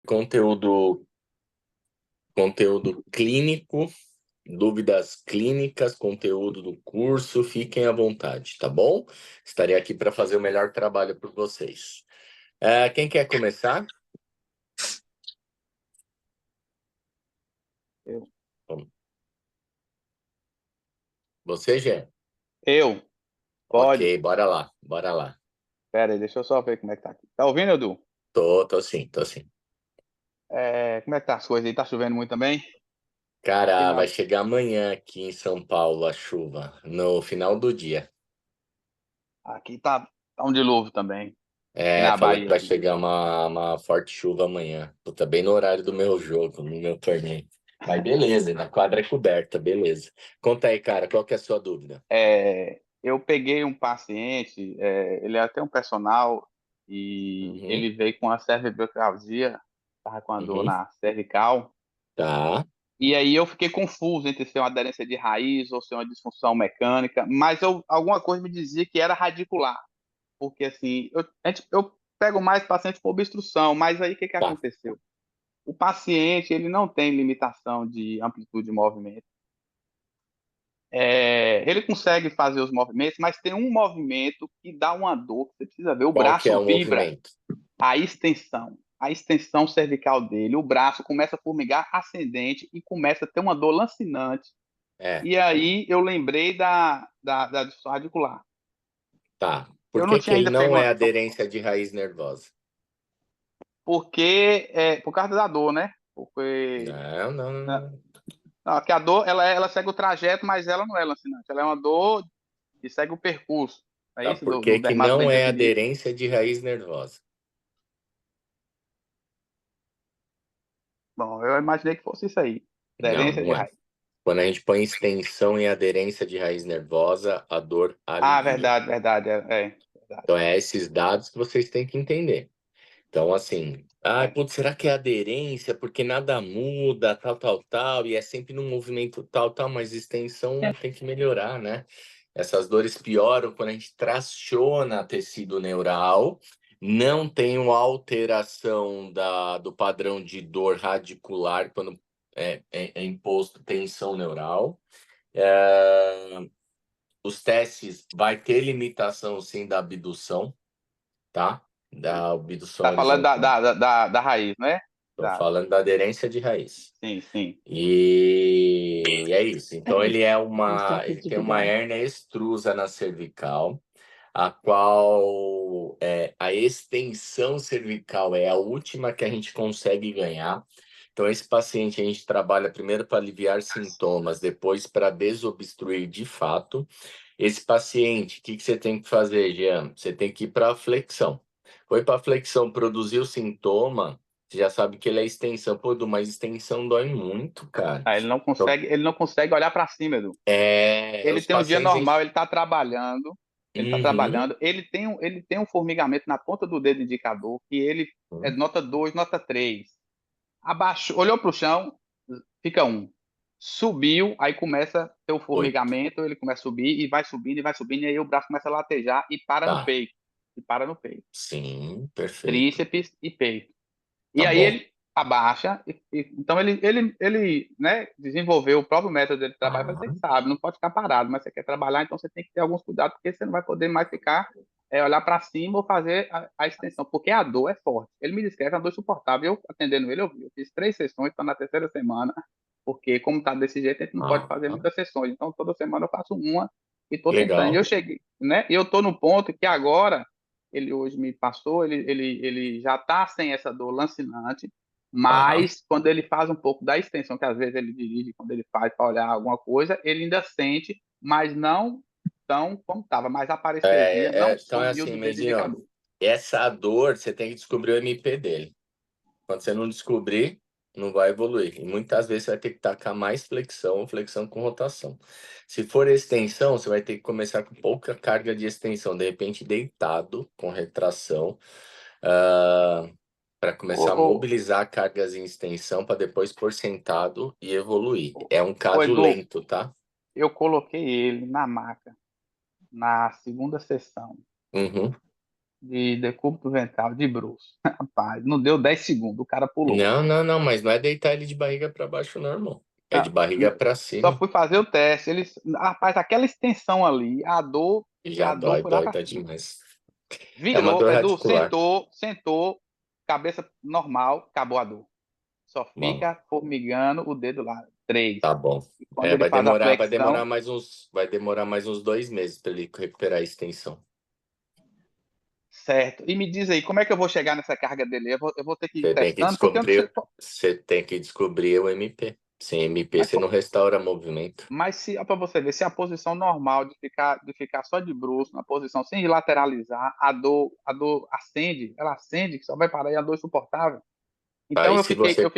Conteúdo, conteúdo clínico, dúvidas clínicas, conteúdo do curso, fiquem à vontade, tá bom? Estarei aqui para fazer o melhor trabalho por vocês. Quem quer começar? Eu. Vamos. Você, Gê? Eu? Pode. Ok, bora lá, bora lá. Pera aí, deixa eu só ver como é que tá aqui. Tá ouvindo, Edu? Tô sim, tô sim. Como é que tá as coisas aí? Tá chovendo muito também? Aqui Cara, vai não. chegar amanhã aqui em São Paulo a chuva, no final do dia. Aqui tá um dilúvio também. Aqui na Falou que Bahia vai aqui. chegar uma forte chuva amanhã. Puta, bem no horário do meu jogo, no meu torneio. Mas beleza, na quadra é coberta, beleza. Conta aí, cara, qual que é a sua dúvida? Eu peguei um paciente, ele é até um personal, e Uhum, ele veio com a cervical, tava com a dor uhum, na cervical, tá. e aí eu fiquei confuso entre ser uma aderência de raiz ou ser uma disfunção mecânica, mas alguma coisa me dizia que era radicular. Porque assim, eu pego mais paciente com obstrução, mas aí o que que Tá. aconteceu? O paciente, ele não tem limitação de amplitude de movimento. Ele consegue fazer os movimentos, mas tem um movimento que dá uma dor, que você precisa ver, o Qual que é braço o vibra, movimento? a extensão cervical dele, o braço começa a formigar ascendente e começa a ter uma dor lancinante. É, E aí eu lembrei da disfunção radicular. tá. Por Eu não que que tinha ele ainda não é pego, aderência de raiz nervosa? porque por causa da dor, né? Porque Não, não, né, não. não, que a dor ela segue o trajeto, mas ela não é lancinante. Ela é uma dor que segue o percurso. É Tá, isso por do que que não é dermatoventricular. aderência de raiz nervosa? Bom, eu imaginei que fosse isso aí. Não, Aderência de não é. raiz. Quando a gente põe extensão e aderência de raiz nervosa, a dor Ah, alivia. verdade, verdade. Verdade. Então, é esses dados que vocês têm que entender. Então, assim, É. putz, será que é aderência? Porque nada muda, tal, tal, tal, e é sempre num movimento tal, tal, mas extensão tem que melhorar, né? Essas dores pioram quando a gente traciona tecido neural, não tem uma alteração do padrão de dor radicular quando é imposto tensão neural. É, os testes vai ter limitação, sim, da abdução, tá? Da abdução Tá falando horizontal. da raiz, né? Estou falando da aderência de raiz. Sim, sim. E é isso. Então ele tem uma hérnia extrusa na cervical, a qual a extensão cervical é a última que a gente consegue ganhar. Então esse paciente a gente trabalha primeiro para aliviar sintomas, depois para desobstruir de fato. Esse paciente, o que que você tem que fazer, Jean? Você tem que ir para a flexão. Foi para a flexão, produzir o sintoma, você já sabe que ele é extensão. Pô, Edu, mas extensão dói muito, cara. Ah, Então, ele não consegue olhar para cima, Edu. Ele os tem um dia pacientes. normal, ele está Uhum. trabalhando, ele tem um formigamento na ponta do dedo indicador, que ele é nota 2, nota 3. Abaixo, olhou para o chão, fica um. Subiu, aí começa a ter o Oito. formigamento, ele começa a subir e vai subindo, e aí o braço começa a latejar e para no Tá. peito. E para no peito. Sim, perfeito. Tríceps e peito. Tá E aí bom. ele abaixa, então ele né, desenvolveu o próprio método de trabalho, mas você Aham. sabe, não pode ficar parado, mas você quer trabalhar, então você tem que ter alguns cuidados, porque você não vai poder mais ficar, olhar para cima ou fazer a extensão, porque a dor é forte. Ele me descreve uma dor insuportável, eu atendendo ele, eu fiz 3 sessões, estou na terceira semana, porque como está desse jeito, a gente não pode fazer Aham. muitas sessões, então toda semana eu faço uma e estou tentando. E Legal. eu cheguei, né, e eu estou no ponto que agora, ele hoje me passou, ele já está sem essa dor lancinante, Tá. mas quando ele faz um pouco da extensão, que às vezes ele dirige, quando ele faz para olhar alguma coisa, ele ainda sente, mas não tão como estava. Mas a parestesia não Então é sumiu assim, do dedo Medinho, indicador. essa dor você tem que descobrir o MP dele. Quando você não descobrir, não vai evoluir. E muitas vezes você vai ter que tacar mais flexão ou flexão com rotação. Se for extensão, você vai ter que começar com pouca carga de extensão, de repente deitado, com retração, para Ô, começar a ô, mobilizar cargas em extensão para depois pôr sentado e evoluir. É um ô, caso Edu, lento, tá? eu coloquei ele na maca na segunda sessão. Uhum. de decúbito ventral de bruço. Rapaz, não deu 10 segundos, o cara pulou. Não, não, não, mas não é deitar ele de barriga para baixo, não, irmão. É de Ah, barriga para só cima. fui fazer o teste. Rapaz, aquela extensão ali, E já a dor dói, foi lá dói, pra dói cima. demais. É uma Virou, dor Edu, radicular. sentou, cabeça normal, acabou a dor. Só Bom, fica formigando o dedo lá. Três. tá bom. E quando É, ele faz a flexão, vai demorar mais uns 2 meses para ele recuperar a extensão. certo. E me diz aí, como é que eu vou chegar nessa carga dele? Eu vou ter que ir Você tem que testando, porque eu não sei. descobrir, você tem que descobrir o MP. Sem MP Mas, você não restaura movimento. mas se, para você ver, se a posição normal de ficar só de bruço, na posição sem lateralizar, a dor acende, ela acende, que só vai parar e a dor é insuportável. Então Aí se você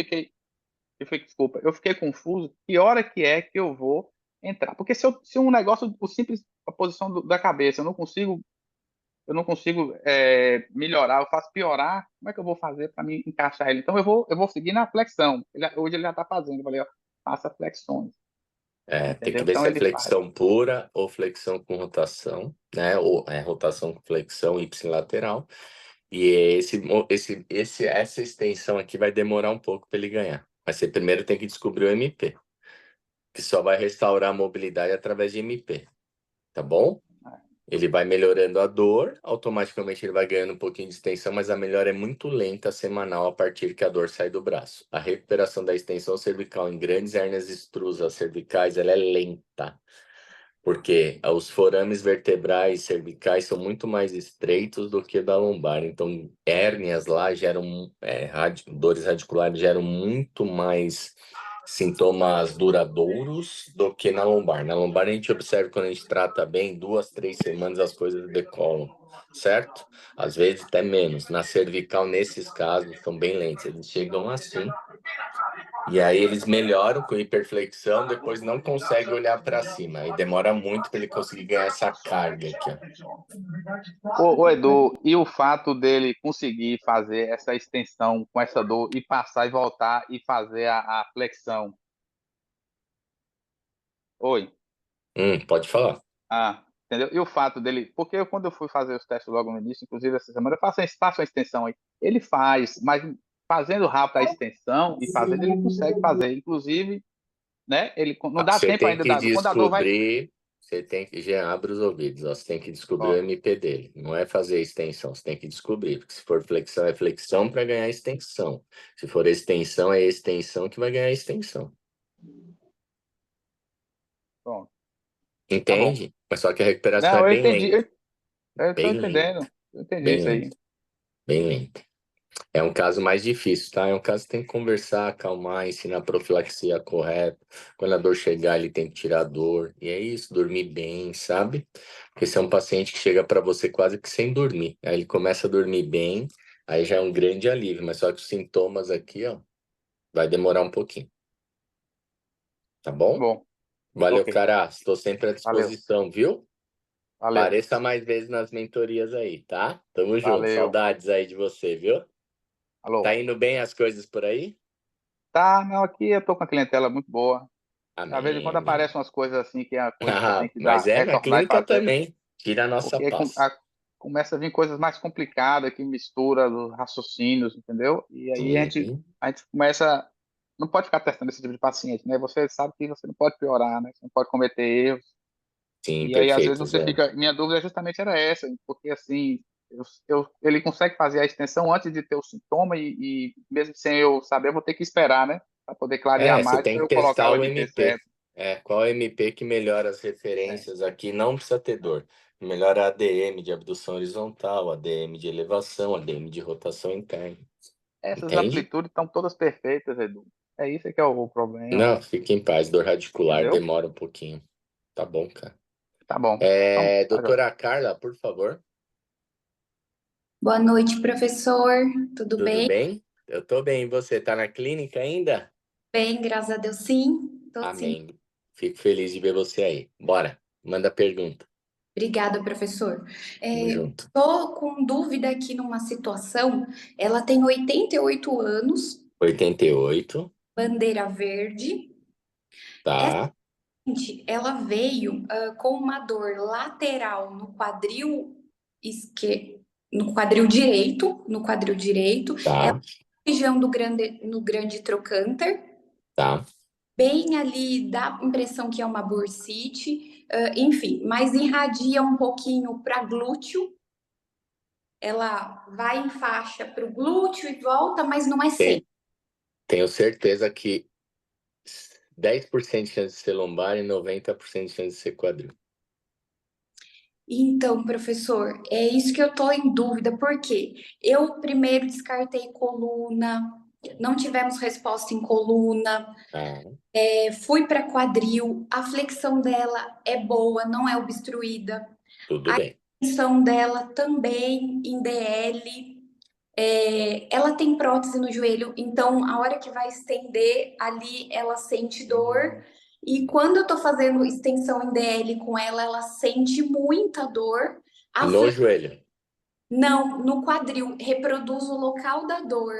desculpa, eu fiquei confuso. Que hora que é que eu vou entrar? Porque se um negócio, o simples, a posição da cabeça, eu não consigo melhorar, eu faço piorar, como é que eu vou fazer para me encaixar ele? Então eu vou seguir na flexão. Hoje ele já está fazendo, eu falei, ó, faça flexões, tem que entendeu? ver Então se é ele faz. flexão pura ou flexão com rotação, né? Ou rotação com flexão ipsilateral. E essa extensão aqui vai demorar um pouco para ele ganhar. Mas você primeiro tem que descobrir o MP, que só vai restaurar a mobilidade através de MP, tá bom? Ele vai melhorando a dor, automaticamente ele vai ganhando um pouquinho de extensão, mas a melhora é muito lenta semanal a partir que a dor sai do braço. A recuperação da extensão cervical em grandes hérnias extrusas cervicais, ela é lenta, porque os forames vertebrais cervicais são muito mais estreitos do que da lombar. Então, hérnias lá geram, dores radiculares geram muito mais sintomas duradouros do que na lombar. Na lombar, a gente observa quando a gente trata bem, 2, 3 semanas as coisas decolam, certo? Às vezes até menos. Na cervical, nesses casos, são bem lentos. Eles chegam assim, e aí eles melhoram com hiperflexão, depois não consegue olhar para cima. E demora muito para ele conseguir ganhar essa carga aqui, ó. Edu, e o fato dele conseguir fazer essa extensão com essa dor e passar e voltar e fazer a flexão? Oi. Pode falar. Ah, entendeu? E o fato dele, porque quando eu fui fazer os testes logo no início, inclusive essa semana, faço a extensão aí. Ele faz, mas fazendo rápido a extensão e fazendo, ele consegue fazer. Inclusive, né? Ele não dá Você tempo tem ainda que quando a dor vai. descobrir, você tem que, já abre os ouvidos, ó, você tem que descobrir o Ó, MP dele. Não é fazer extensão, você tem que descobrir. Porque se for flexão, é flexão para ganhar extensão. Se for extensão, é extensão que vai ganhar extensão. pronto, tá bom. Entende? Mas só que a recuperação é Não, eu bem entendi, lenta, eu tô bem entendendo. lenta, Eu entendi bem isso aí. lenta, bem lenta. É um caso mais difícil, tá? É um caso que tem que conversar, acalmar, ensinar a profilaxia correta. Quando a dor chegar, ele tem que tirar a dor. E é isso, dormir bem, sabe? Porque esse é um paciente que chega para você quase que sem dormir. Aí ele começa a dormir bem, aí já é um grande alívio. Mas só que os sintomas aqui, ó, vai demorar um pouquinho, tá Tá bom? bom, Valeu, ok. cara. Estou sempre à Valeu, disposição, viu? valeu, Pareça mais vezes nas mentorias aí, tá? Tamo junto. valeu. Saudades aí de você, viu? Tá Alô. indo bem as coisas por aí? Tá, não, aqui eu tô com uma clientela muito boa. Às vezes, Amém, quando amém. aparecem umas coisas assim, que é a coisa que eu Ah, tenho que mas dar, na retornar e clínica fazer, também. Tira a nossa porque paz. começa a vir coisas mais complicadas que mistura os raciocínios, entendeu? E aí Uhum. a gente começa, não pode ficar testando esse tipo de paciente, né? Você sabe que você não pode piorar, né? Você não pode cometer erros. Sim, E aí, às vezes, perfeito, você Zé. fica. Minha dúvida justamente era essa, porque assim, ele consegue fazer a extensão antes de ter o sintoma, e mesmo sem eu saber, eu vou ter que esperar, né? Para poder clarear Você mais, tem para que eu colocar testar o o MP MP. certo. Qual é o MP que melhora as É. referências aqui? Não precisa ter dor. Melhora a ADM de abdução horizontal, ADM de elevação, ADM de rotação interna. Essas Entende? amplitudes estão todas perfeitas, Edu. É isso que é o problema, Não, fique em paz. Dor radicular entendeu? demora um pouquinho. Tá bom, cara. Tá bom. Então, tá joia. Doutora Carla, por favor. Boa noite, professor. Tudo Tudo bem? bem? Eu tô bem. E você tá na clínica ainda? Bem, graças a Deus, sim. Tô sim. Amém. Fico feliz de ver você aí. Bora, manda pergunta. Obrigada, professor. Tamo junto. Tô com dúvida aqui numa situação. Ela tem 88 anos, 88, bandeira verde. Essa tá? gente, ela veio com uma dor lateral no quadril esquerdo. no quadril direito, ela Tá, na região no grande trocânter, tá. bem ali, dá a impressão que é uma bursite, enfim, mas irradia um pouquinho para glúteo, ela vai em faixa para o glúteo e volta, mas não é sempre. Tenho certeza que 10% de chance de ser lombar e 90% de chance de ser quadril. Então, professor, é isso que eu tô em dúvida, porque eu primeiro descartei coluna, não tivemos resposta em coluna, Ah, fui para quadril, a flexão dela é boa, não é obstruída, tudo a bem. extensão dela também em DL, ela tem prótese no joelho, então a hora que vai estender ali, ela sente dor. E quando eu tô fazendo extensão em DL com ela, ela sente muita dor. A No joelho. Não, no quadril, reproduz o local da dor,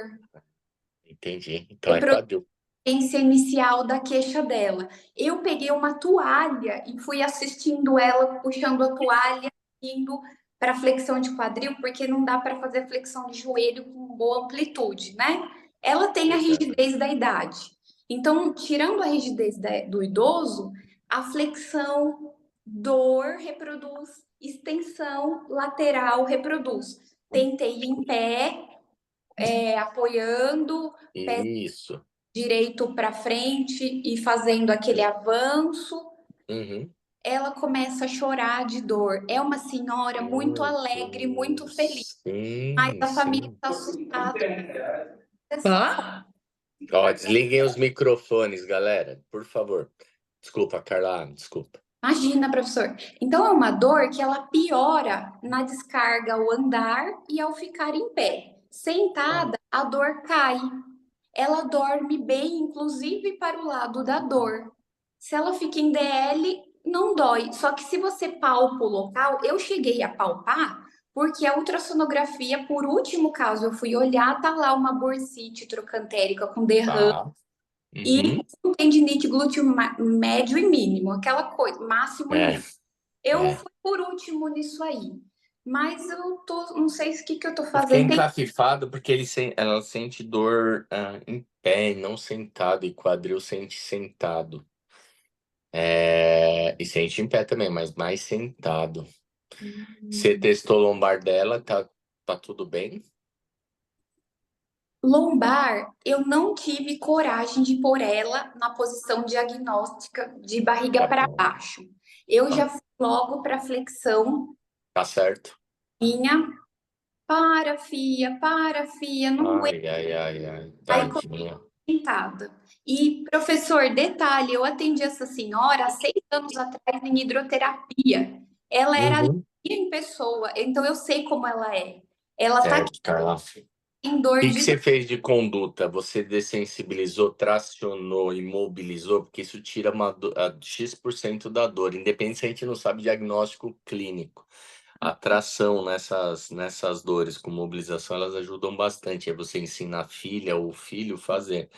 Entendi. Então é reproduz quadril. a essência inicial da queixa dela. Eu peguei uma toalha e fui assistindo ela, puxando a toalha, indo para flexão de quadril, porque não dá para fazer flexão de joelho com boa amplitude, né? Ela tem a Exato. rigidez da idade. Então, tirando a rigidez do idoso, a flexão, dor reproduz, extensão lateral reproduz. Tentei em pé, apoiando, pé Isso. direito para frente e fazendo aquele avanço, Uhum. ela começa a chorar de dor. É uma senhora muito Meu alegre, muito feliz, Deus. mas Sim, a família sim. está assustada. Hã? Ó, desliguem os microfones, galera, por favor. Desculpa, Carla, desculpa. Imagina, professor. Então é uma dor que ela piora na descarga ao andar e ao ficar em pé. Tá. Sentada, a dor cai. Ela dorme bem, inclusive para o lado da dor. Se ela fica em DL, não dói. Só que se você palpa o local, eu cheguei a palpar, porque a ultrassonografia, por último caso, eu fui olhar, tá lá uma bursite trocantérica com derrame Tá. e Uhum. um tendinite glúteo médio e mínimo, aquela coisa, máximo e É, mínimo. Eu é. fui por último nisso aí. Mas eu tô, não sei o que que eu tô Eu fiquei fazendo. encafifado porque ela sente dor em pé, e não sentado, e quadril sente sentado. E sente em pé também, mas mais sentado. Você testou lombar dela, tá tudo bem? Lombar, eu não tive coragem de pôr ela na posição diagnóstica de barriga Tá para bom. baixo. Eu Tá, já fui logo para flexão tá certo. minha. Para, fia, não aguento. Ai, ai, ai, ai. Aí Tadinha. sentada. E, professor, detalhe, eu atendi essa senhora há 6 anos atrás em hidroterapia. Ela era ali Uhum. em pessoa, então eu sei como ela é. Ela tá aqui Certo, Carla. em O dor que que de você fez de conduta? Você dessensibilizou, tracionou, imobilizou? Porque isso tira X% da dor, independente se a gente não sabe diagnóstico clínico. A tração nessas dores com mobilização, elas ajudam bastante. Aí você ensina a filha ou o filho fazer.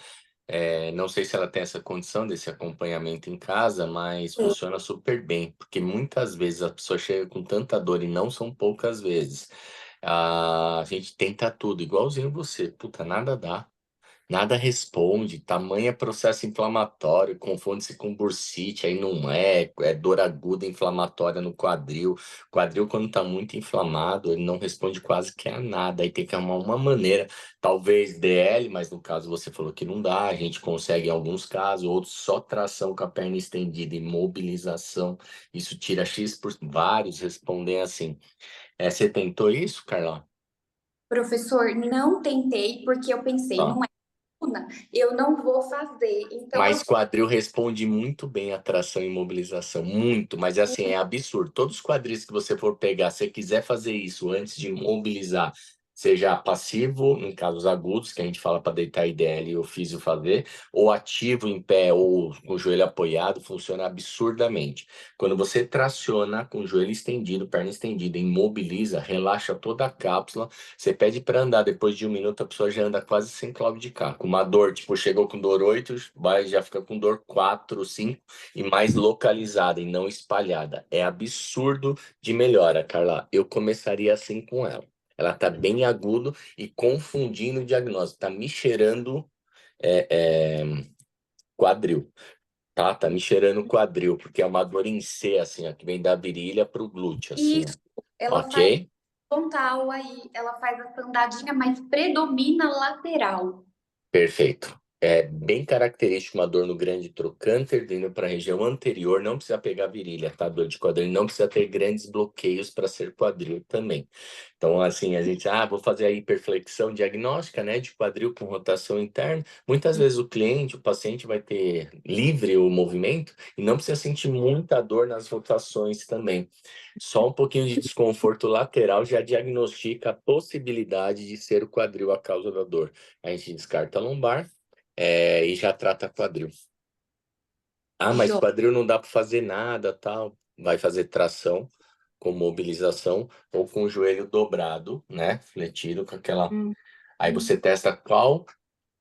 Não sei se ela tem essa condição desse acompanhamento em casa, mas funciona super bem, porque muitas vezes a pessoa chega com tanta dor e não são poucas vezes. A gente tenta tudo, igualzinho você. Puta, nada dá. Nada responde, tamanho é processo inflamatório, confunde-se com bursite, aí não é dor aguda inflamatória no quadril. Quadril, quando tá muito inflamado, ele não responde quase que a nada, aí tem que arrumar uma maneira, talvez DL, mas no caso você falou que não dá, a gente consegue em alguns casos, outros só tração com a perna estendida e mobilização, isso tira vários respondem assim. Você tentou isso, Carla? professor, não tentei porque eu pensei, não é coluna, eu não vou fazer. Então eu Mas quadril responde muito bem a tração e mobilização, muito, mas assim, é absurdo. Todos os quadris que você for pegar, se você quiser fazer isso antes de mobilizar, seja passivo, em casos agudos, que a gente fala para deitar IDL e o físio fazer, ou ativo em pé ou com o joelho apoiado, funciona absurdamente. Quando você traciona com o joelho estendido, perna estendida, imobiliza, relaxa toda a cápsula, você pede para andar, depois de 1 minuto a pessoa já anda quase 100 km de carro. Com uma dor, tipo, chegou com dor 8, já fica com dor 4, 5 e mais localizada e não espalhada. É absurdo de melhora, Carla. Eu começaria assim com ela. Ela tá bem agudo e confundindo o diagnóstico. Tá me cheirando é, é, quadril, tá? Tá me cheirando quadril, porque é uma dor em C, assim, ó, que vem da virilha pro glúteo, assim, Isso, ó. ela faz Ok? frontal aí, ela faz a andadinha, mas predomina lateral. Perfeito. É bem característico uma dor no grande trocânter, indo para a região anterior, não precisa pegar virilha, tá? Dor de quadril, não precisa ter grandes bloqueios para ser quadril também. Então, assim, a gente, vou fazer a hiperflexão diagnóstica, né, de quadril com rotação interna. Muitas vezes o cliente, o paciente vai ter livre o movimento e não precisa sentir muita dor nas rotações também. Só um pouquinho de desconforto lateral já diagnostica a possibilidade de ser o quadril a causa da dor. A gente descarta a lombar, e já trata quadril. Mas Jô. quadril não dá para fazer nada, tal. Vai fazer tração com mobilização ou com o joelho dobrado, né? Fletido com aquela. Hum. Aí você testa qual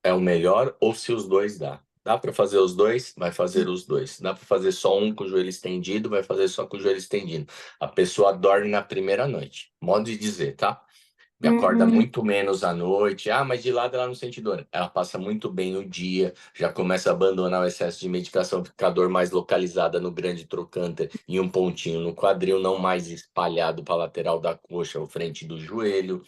é o melhor ou se os dois dá. Dá para fazer os dois? Vai fazer os dois. Dá para fazer só um com o joelho estendido? Vai fazer só com o joelho estendido. A pessoa dorme na primeira noite. Modo de dizer, tá? Me acorda Uhum. muito menos à noite. Mas de lado ela não sente dor. Ela passa muito bem o dia, já começa a abandonar o excesso de medicação, fica a dor mais localizada no grande trocânter e um pontinho no quadril, não mais espalhado para a lateral da coxa ou frente do joelho.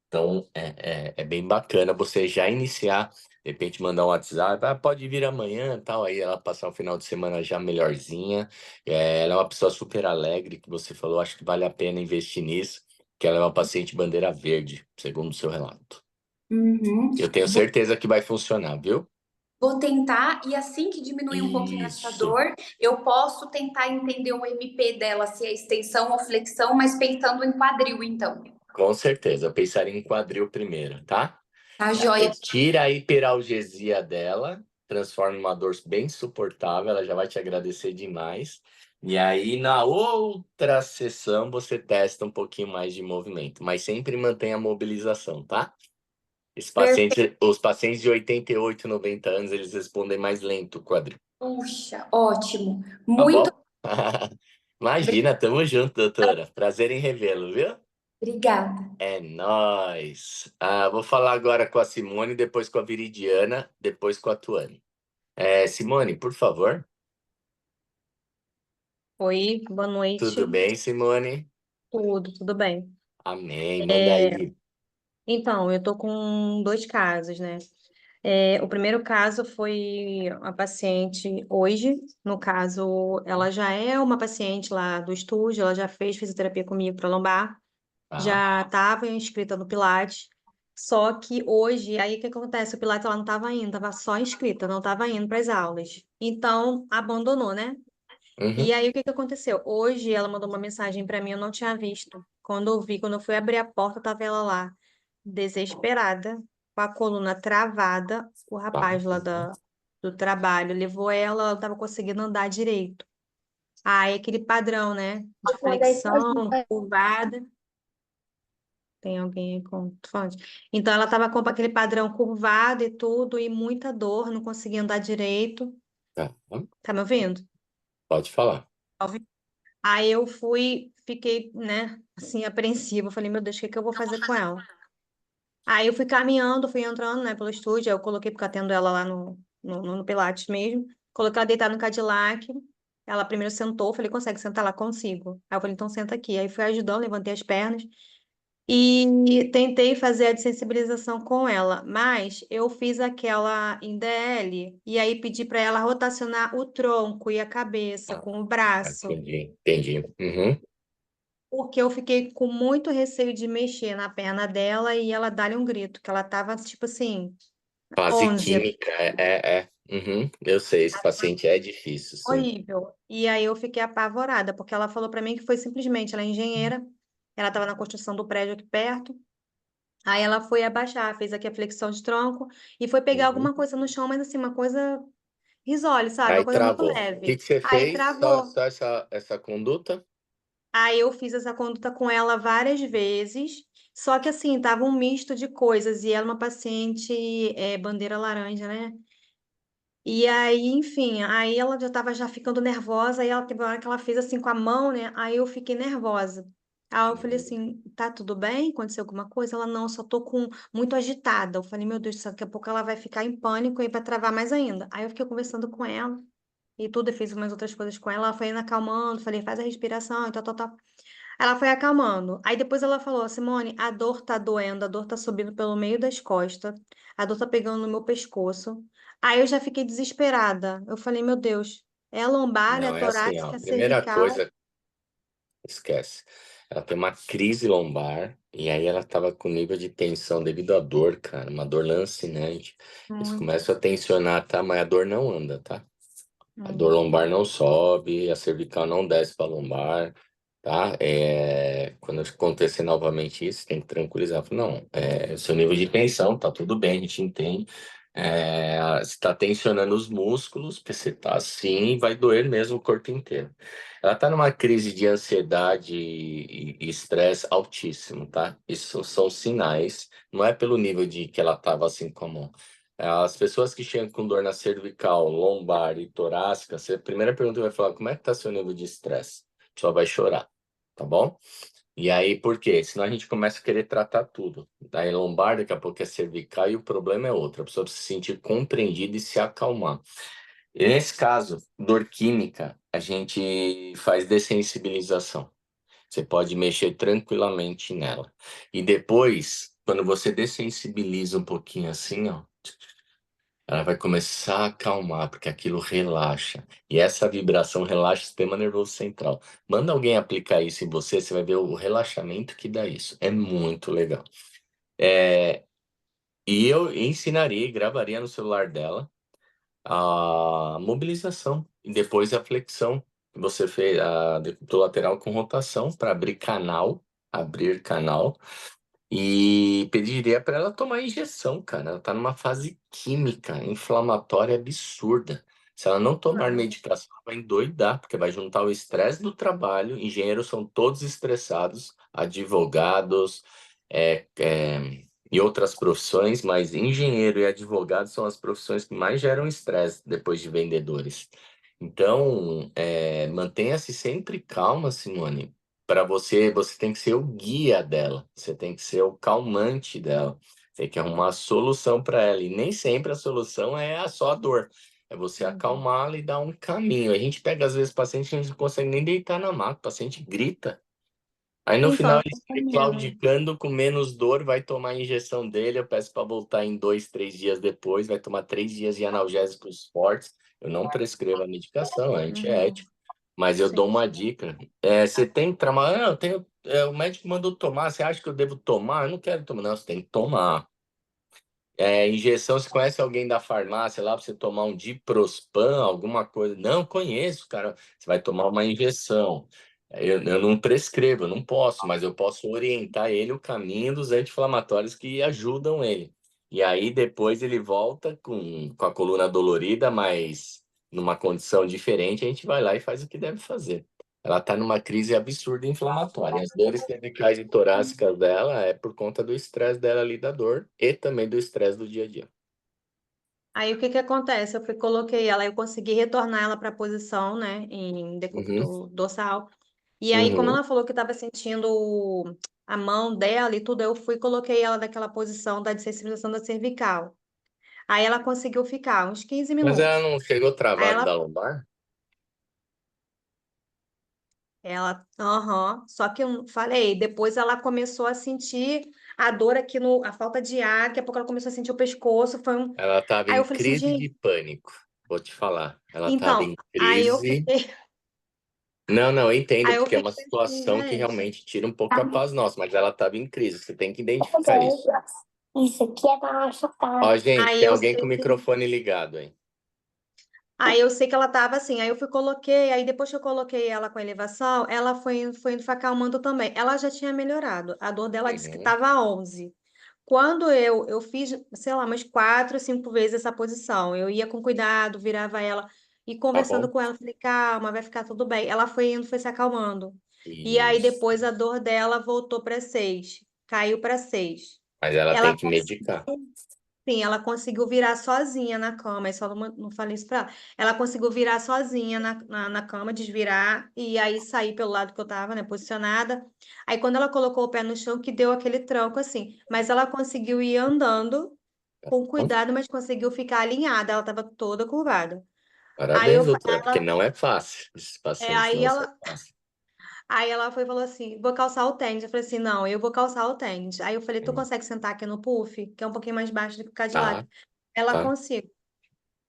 Então é bem bacana você já iniciar, de repente mandar um WhatsApp, pode vir amanhã, tal, aí ela passar o final de semana já melhorzinha. Ela é uma pessoa super alegre, que você falou, acho que vale a pena investir nisso, que ela é uma paciente bandeira verde, segundo o seu relato. Uhum. Eu tenho certeza que vai funcionar, viu? Vou tentar, e assim que diminuir um pouquinho essa Isso, dor, eu posso tentar entender o MP dela, se é extensão ou flexão, mas pensando em quadril, então. com certeza. Eu pensaria em quadril primeiro, tá? Tá joia. Tira a hiperalgesia dela, transforma em uma dor bem suportável, ela já vai te agradecer demais. E aí, na outra sessão, você testa um pouquinho mais de movimento, mas sempre mantenha a mobilização, tá? Perfeito. Os pacientes de 88, 90 anos, eles respondem mais lento o quadril, Puxa, ótimo. tá Muito bom? Imagina, tamo junto, doutora. Prazer em revê-lo, viu? obrigada. É nóis. Vou falar agora com a Simone, depois com a Viridiana, depois com a Tuane. Simone, por favor. Oi, boa noite. Tudo bem, Simone? Tudo bem. Amém. Manda É, aí. então, eu tô com dois casos, né? O primeiro caso foi uma paciente hoje. No caso, ela já é uma paciente lá do estúdio, ela já fez fisioterapia comigo para lombar, Tá. já estava inscrita no Pilates. Só que hoje, aí o que acontece? O Pilates ela não estava indo, estava só inscrita, não estava indo para as aulas. Então, abandonou, né? E Uhum. aí, o que que aconteceu? Hoje ela mandou uma mensagem para mim, eu não tinha visto. Quando eu vi, quando eu fui abrir a porta, tava ela lá, desesperada, com a coluna travada. O Tá. rapaz lá do trabalho levou ela, ela não tava conseguindo andar direito. Aí, aquele padrão, né? De flexão, curvada. Tem alguém aí com fone? Então, ela tava com aquele padrão curvado e tudo, e muita dor, não conseguia andar direito. Tá. Tá me ouvindo? Pode falar. Aí eu fui, fiquei, né, assim, apreensiva. Falei, meu Deus, o que que eu vou fazer com ela? Aí eu fui caminhando, fui entrando, né, pelo estúdio. Aí eu coloquei, porque eu atendo ela lá no Pilates mesmo. Coloquei ela deitada no Cadillac. Ela primeiro sentou, falei, consegue sentar lá? Consigo. Aí eu falei, então senta aqui. Aí fui ajudando, levantei as pernas. E tentei fazer a desensibilização com ela, mas eu fiz aquela em DL e aí pedi para ela rotacionar o tronco e a cabeça Tá. com o braço. Entendi. Entendi. Uhum. Porque eu fiquei com muito receio de mexer na perna dela e ela dar-lhe um grito, que ela tava, tipo assim, Fase 11, química. Uhum. Eu sei, esse paciente é difícil, sim. horrível. E aí eu fiquei apavorada, porque ela falou para mim que foi simplesmente, ela é engenheira, ela estava na construção do prédio aqui perto, aí ela foi abaixar, fez aqui a flexão de tronco e foi pegar Uhum. alguma coisa no chão, mas assim, uma coisa risório, sabe? Uma Aí coisa muito travou. O que leve. que você Aí fez? Só, travou. só essa conduta? Aí eu fiz essa conduta com ela várias vezes, só que assim, tava um misto de coisas, e ela é uma paciente bandeira laranja, né? E aí, enfim, aí ela já tava já ficando nervosa, aí ela teve uma hora que ela fez assim com a mão, né? Aí eu fiquei nervosa. Aí eu falei assim, tá tudo bem? Aconteceu alguma coisa? Ela, não, só tô muito agitada. Eu falei, meu Deus, daqui a pouco ela vai ficar em pânico e vai travar mais ainda. Aí eu fiquei conversando com ela e tudo, eu fiz umas outras coisas com ela. Ela foi indo acalmando, falei, faz a respiração e tal, tal, tal. Ela foi acalmando. Aí depois ela falou, Simone, a dor tá doendo, a dor tá subindo pelo meio das costas, a dor tá pegando no meu pescoço. Aí eu já fiquei desesperada. Eu falei, meu Deus, é a lombar, é a Não, é assim, ó. torácica, Primeira cervical. coisa, esquece. Ela tem uma crise lombar e aí ela tava com nível de tensão devido à dor, cara, uma dor lancinante. Eles Muito. começam a tensionar, tá? Mas a dor não anda, tá? A dor Uhum. lombar não sobe, a cervical não desce para lombar, tá? Quando acontecer novamente isso, tem que tranquilizar. Não, o seu nível de tensão tá tudo bem, a gente entende. Você está tensionando os músculos, porque você tá assim, vai doer mesmo o corpo inteiro. Ela tá numa crise de ansiedade e estresse altíssimo, tá? Isso são sinais, não é pelo nível de que ela tava assim como as pessoas que chegam com dor na cervical, lombar e torácica, a primeira pergunta vai falar, como é que tá seu nível de estresse? A pessoa vai chorar, tá bom? E aí, por quê? Senão a gente começa a querer tratar tudo. Daí lombar, daqui a pouco é cervical e o problema é outro. A pessoa precisa se sentir compreendida e se acalmar. E nesse caso, dor química, a gente faz dessensibilização. Você pode mexer tranquilamente nela. E depois, quando você dessensibiliza um pouquinho assim, ó, ela vai começar a acalmar, porque aquilo relaxa. E essa vibração relaxa o sistema nervoso central. Manda alguém aplicar isso em você, você vai ver o relaxamento que dá isso. É muito legal. É, e eu ensinaria e gravaria no celular dela a mobilização e depois a flexão que você fez, a decúbito lateral com rotação para abrir canal. E pediria para ela tomar injeção, cara. Ela tá numa fase química, inflamatória absurda. Se ela não tomar medicação, ela vai endoidar, porque vai juntar o estresse do trabalho. Engenheiros são todos estressados, advogados, e outras profissões, mas engenheiro e advogado são as profissões que mais geram estresse depois de vendedores. Então, mantenha-se sempre calma, Simone, para você tem que ser o guia dela, você tem que ser o calmante dela, tem que arrumar a solução para ela. E nem sempre a solução é só a dor, é você acalmá-la e dar um caminho. A gente pega, às vezes, paciente, a gente não consegue nem deitar na maca, o paciente grita. Aí no Então, final ele sai claudicando com menos dor, vai tomar a injeção dele. Eu peço para voltar em 2, 3 dias depois, vai tomar 3 dias de analgésicos fortes. Eu não prescrevo a medicação, é uhum, antiético. Mas eu dou sim. uma dica. Você tem trauma? Não, eu tenho, o médico mandou tomar. Você acha que eu devo tomar? Eu não quero tomar. Não, você tem que tomar. Injeção, você conhece alguém da farmácia lá para você tomar um Diprospan, alguma coisa? Não conheço, cara. Você vai tomar uma injeção. Eu não prescrevo, eu não posso, mas eu posso orientar ele o caminho dos anti-inflamatórios que ajudam ele. E aí depois ele volta com a coluna dolorida, mas numa condição diferente, a gente vai lá e faz o que deve fazer. Ela está numa crise absurda inflamatória. As dores cervicais e torácicas dela é por conta do estresse dela ali da dor e também do estresse do dia a dia. Aí o que que acontece? Coloquei ela, eu consegui retornar ela para a posição, né, em Uhum, decúbito dorsal. E aí, como uhum. ela falou que estava sentindo a mão dela e tudo, eu fui e coloquei ela naquela posição da desensibilização da cervical. Aí ela conseguiu ficar uns 15 Mas ela minutos. não chegou Aí travada da ela, lombar? só que eu falei, depois ela começou a sentir a dor aqui no, a falta de ar, daqui a pouco ela começou a sentir o pescoço, Ela estava Aí eu em falei assim, crise gente, de pânico, vou te falar. Ela estava então, em crise. Não, não, eu entendo, aí eu porque é uma fiquei assim, situação que gente. realmente tira um pouco a paz nossa, mas ela estava em crise, você tem que identificar isso. Isso aqui é da nossa Ó, casa. gente, Aí tem eu alguém com sei o que microfone ligado aí. Aí eu sei que ela tava assim, aí eu fui coloquei, aí depois que eu coloquei ela com elevação, ela foi indo acalmando também. Ela já tinha melhorado. A dor dela disse que Uhum, estava 11. Quando eu fiz, sei lá, umas 4, 5 vezes essa posição, eu ia com cuidado, virava ela e tá conversando bom? com ela, falei, calma, vai ficar tudo bem. Ela foi indo, foi se acalmando. E aí Isso. depois a dor dela voltou para 6, caiu para 6. Mas ela Ela tem que medicar. Sim, ela conseguiu virar sozinha na cama, eu só não falei isso pra ela. Ela conseguiu virar sozinha na cama, desvirar, e aí sair pelo lado que eu tava, né, posicionada. Aí quando ela colocou o pé no chão, que deu aquele tranco assim. Mas ela conseguiu ir andando com cuidado, mas conseguiu ficar alinhada, ela tava toda curvada. Aí Parabéns, eu, doutora, porque não é fácil. Esses pacientes aí não são ela, fáceis. aí ela foi e falou assim: vou calçar o tênis. Eu falei assim: não, eu vou calçar o tênis. Aí eu falei: tu Hum. consegue sentar aqui no puff, que é um pouquinho mais baixo do que o Cadillac? Tá, Ela tá. consigo.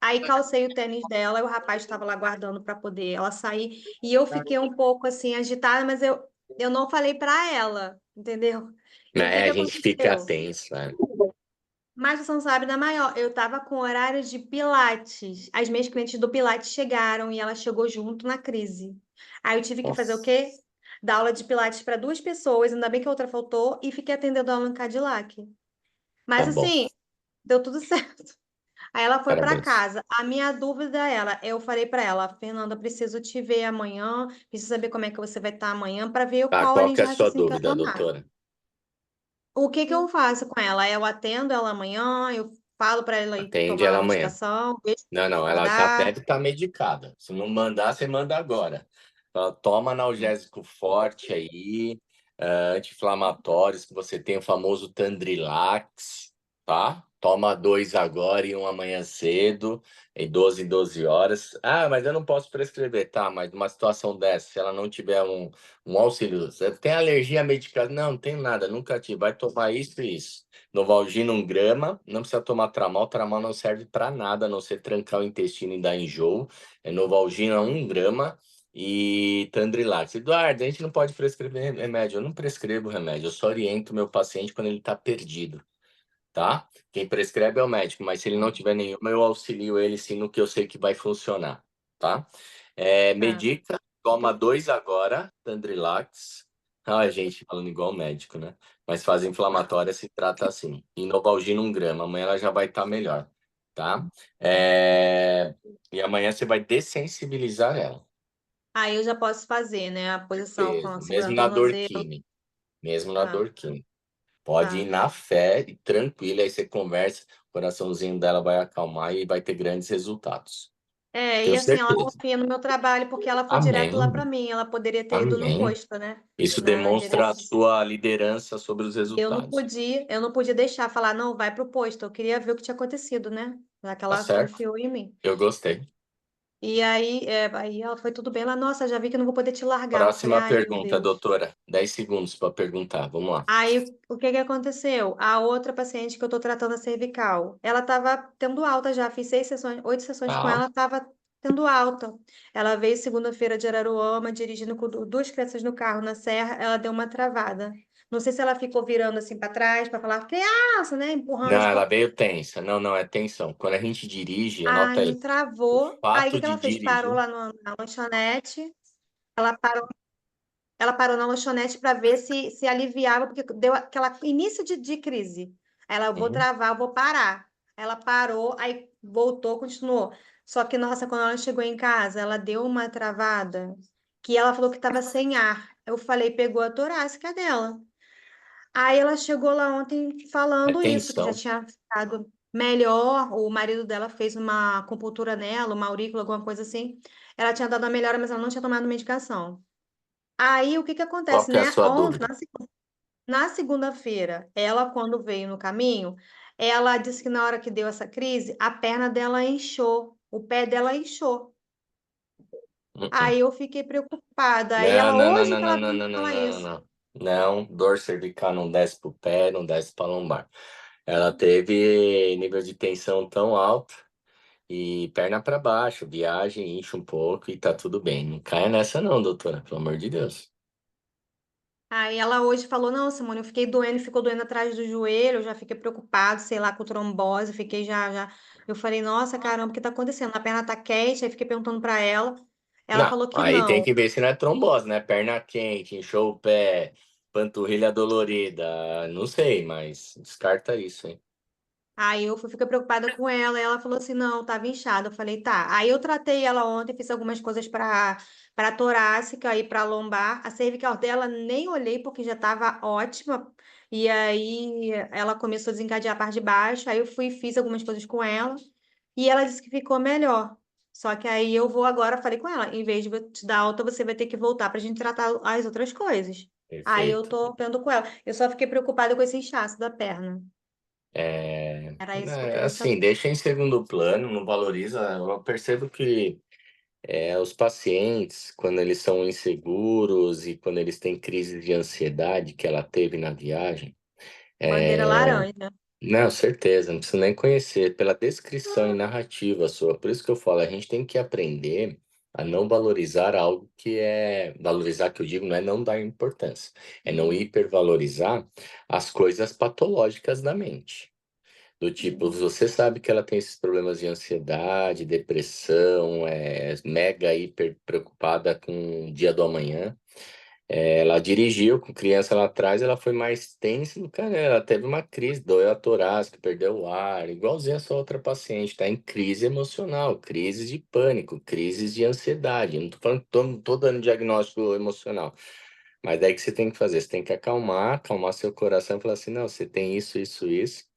Aí calcei o tênis dela, e o rapaz estava lá guardando para poder ela sair. E eu fiquei um pouco assim agitada, mas eu não falei para ela, entendeu? E o que É, que a gente fica aconteceu? tenso, né? Mas você não sabe da maior. Eu estava com horário de Pilates. As minhas clientes do Pilates chegaram e ela chegou junto na crise. Aí eu tive que fazer o Nossa, quê? Dar aula de Pilates para duas pessoas, ainda bem que a outra faltou, e fiquei atendendo aula no Cadillac. tá Mas bom. assim, deu tudo certo. Aí ela foi para Parabéns. casa. A minha dúvida é ela, eu falei para ela, Fernanda, preciso te ver amanhã, preciso saber como é que você vai estar amanhã para ver Tá, qual a qual linha que é de a sua raciocínio que eu dúvida, tomar. doutora? O que que eu faço com ela? Eu atendo ela amanhã, eu falo para ela ir Atende ela tomar a amanhã. medicação, vejo Não, se não, ela ela já dá. deve estar medicada. Se não mandar, você manda agora. Ela toma analgésico forte aí, anti-inflamatórios, que você tem o famoso Tandrilax, tá? Toma 2 agora e um amanhã cedo, em 12 horas. Ah, mas eu não posso prescrever, tá? Mas numa situação dessa, se ela não tiver um auxílio, você tem alergia à medicação? Não, não tenho nada, nunca tive. Vai tomar isso e isso. Novalgina 1 grama, não precisa tomar Tramal. Tramal não serve para nada, a não ser trancar o intestino e dar enjoo. É Novalgina 1 grama e Tandrilax. Eduardo, a gente não pode prescrever remédio. Eu não prescrevo remédio, eu só oriento o meu paciente quando ele está perdido, tá? Quem prescreve é o médico, mas se ele não tiver nenhuma, eu auxilio ele sim no que eu sei que vai funcionar, tá? Tá. Medica, toma 2 agora, Tandrilax. Ah, gente, falando igual médico, né? Mas fase inflamatória se trata assim. E Novalgina 1 grama, amanhã ela já vai estar melhor, tá? E amanhã você vai dessensibilizar ela. Aí eu já posso fazer, né? A posição com Certeza. segurando Mesmo o na dor tornozelo. química. Mesmo na Tá, dor química. Pode ir tá. na fé e tranquila, aí você conversa, o coraçãozinho dela vai acalmar e vai ter grandes resultados. É, e Tenho assim, ela certeza. confia no meu trabalho porque ela foi direto lá para Amém. mim. Ela poderia ter ido no Amém. posto, né? Isso Na demonstra a direção. sua liderança sobre os resultados. Eu não podia deixar falar, não, vai pro posto. Eu queria ver o que tinha acontecido, né? Já que Tá ela certo? confiou em mim. Eu gostei. E aí, aí ela foi tudo bem. Ela, nossa, já vi que eu não vou poder te largar. Eu falei, Próxima ai, meu pergunta, Deus. doutora. 10 segundos para perguntar. Vamos lá. Aí, o que que aconteceu? A outra paciente que eu tô tratando a cervical, ela tava tendo alta já. Fiz 6 sessões, 8 sessões com Tá. ela, tava tendo alta. Ela veio segunda-feira de Araruama, dirigindo com duas crianças no carro na serra. Ela deu uma travada. Não sei se ela ficou virando assim para trás para falar criança, né? Empurrando Não, as ela coisas. veio tensa. Não, não, é tensão. Quando a gente dirige, anota Aí aí. O travou. Aí o que fato que de ela fez? Parou dirigir. lá na lanchonete. Ela parou, ela parou na lanchonete para ver se aliviava, porque deu aquela início de crise. Aí ela, eu vou Uhum. travar, eu vou parar. Ela parou, aí voltou, continuou. Só que, nossa, quando ela chegou em casa, ela deu uma travada que ela falou que estava sem ar. Eu falei, pegou a torácica dela. Aí ela chegou lá ontem É falando isso, que já tensão. tinha ficado melhor. O marido dela fez uma acupuntura nela, uma aurícula, alguma coisa assim. Ela tinha dado a melhora, mas ela não tinha tomado medicação. Aí o que que Qual acontece, que é a né? sua Ontem, dúvida? na segunda-feira, ela, quando veio no caminho, ela disse que na hora que deu essa crise, a perna dela inchou, o pé dela inchou. Uh-uh. Aí eu fiquei preocupada. Aí Não, ela, não, não, hoje não, que não, ela não, veio me não, não, falar não, isso. não. Não, dor cervical não desce pro pé, não desce pra lombar. Ela teve nível de tensão tão alto e perna para baixo, viagem, incha um pouco e tá tudo bem. Não caia nessa não, doutora, pelo amor de Deus. Aí ela hoje falou, não, Simone, eu fiquei doendo, ficou doendo atrás do joelho, eu já fiquei preocupada, sei lá, com trombose, fiquei já. Eu falei, nossa, caramba, o que tá acontecendo? A perna tá quente, aí fiquei perguntando pra ela. Ela Não, falou que aí tem não. que ver se não é trombose, né? Perna quente, inchou o pé, panturrilha dolorida, não sei, mas descarta isso, hein? Aí fiquei preocupada com ela, e ela falou assim, não, tava inchada. Eu falei, tá. Aí eu tratei ela ontem, fiz algumas coisas para torácica e para lombar. A cervical dela nem olhei porque já estava ótima. E aí ela começou a desencadear a parte de baixo, aí eu fui e fiz algumas coisas com ela, e ela disse que ficou melhor. Só que aí eu vou agora, falei com ela, em vez de eu te dar alta, você vai ter que voltar pra gente tratar as outras coisas. Aí eu Perfeito. tô vendo com ela. Eu só fiquei preocupada com esse inchaço da perna. Era isso que eu Né, queria assim, saber. deixa em segundo plano, não valoriza. Eu percebo que os pacientes, quando eles são inseguros e quando eles têm crises de ansiedade que ela teve na viagem, Bandeira é, laranja. não, certeza, não preciso nem conhecer, pela descrição e narrativa sua. Por isso que eu falo, a gente tem que aprender a não valorizar algo que é. Valorizar, que eu digo, não é não dar importância, é não hipervalorizar as coisas patológicas da mente. Do tipo, você sabe que ela tem esses problemas de ansiedade, depressão, é mega hiper preocupada com o dia do amanhã. Ela dirigiu com criança lá atrás, ela foi mais tensa do que ela teve uma crise, doeu a torácica, perdeu o ar, igualzinho a sua outra paciente, tá em crise emocional, crise de pânico, crises de ansiedade. Não tô falando que tô dando diagnóstico emocional, mas daí que você tem que fazer, você tem que acalmar seu coração e falar assim, não, você tem isso, isso, isso.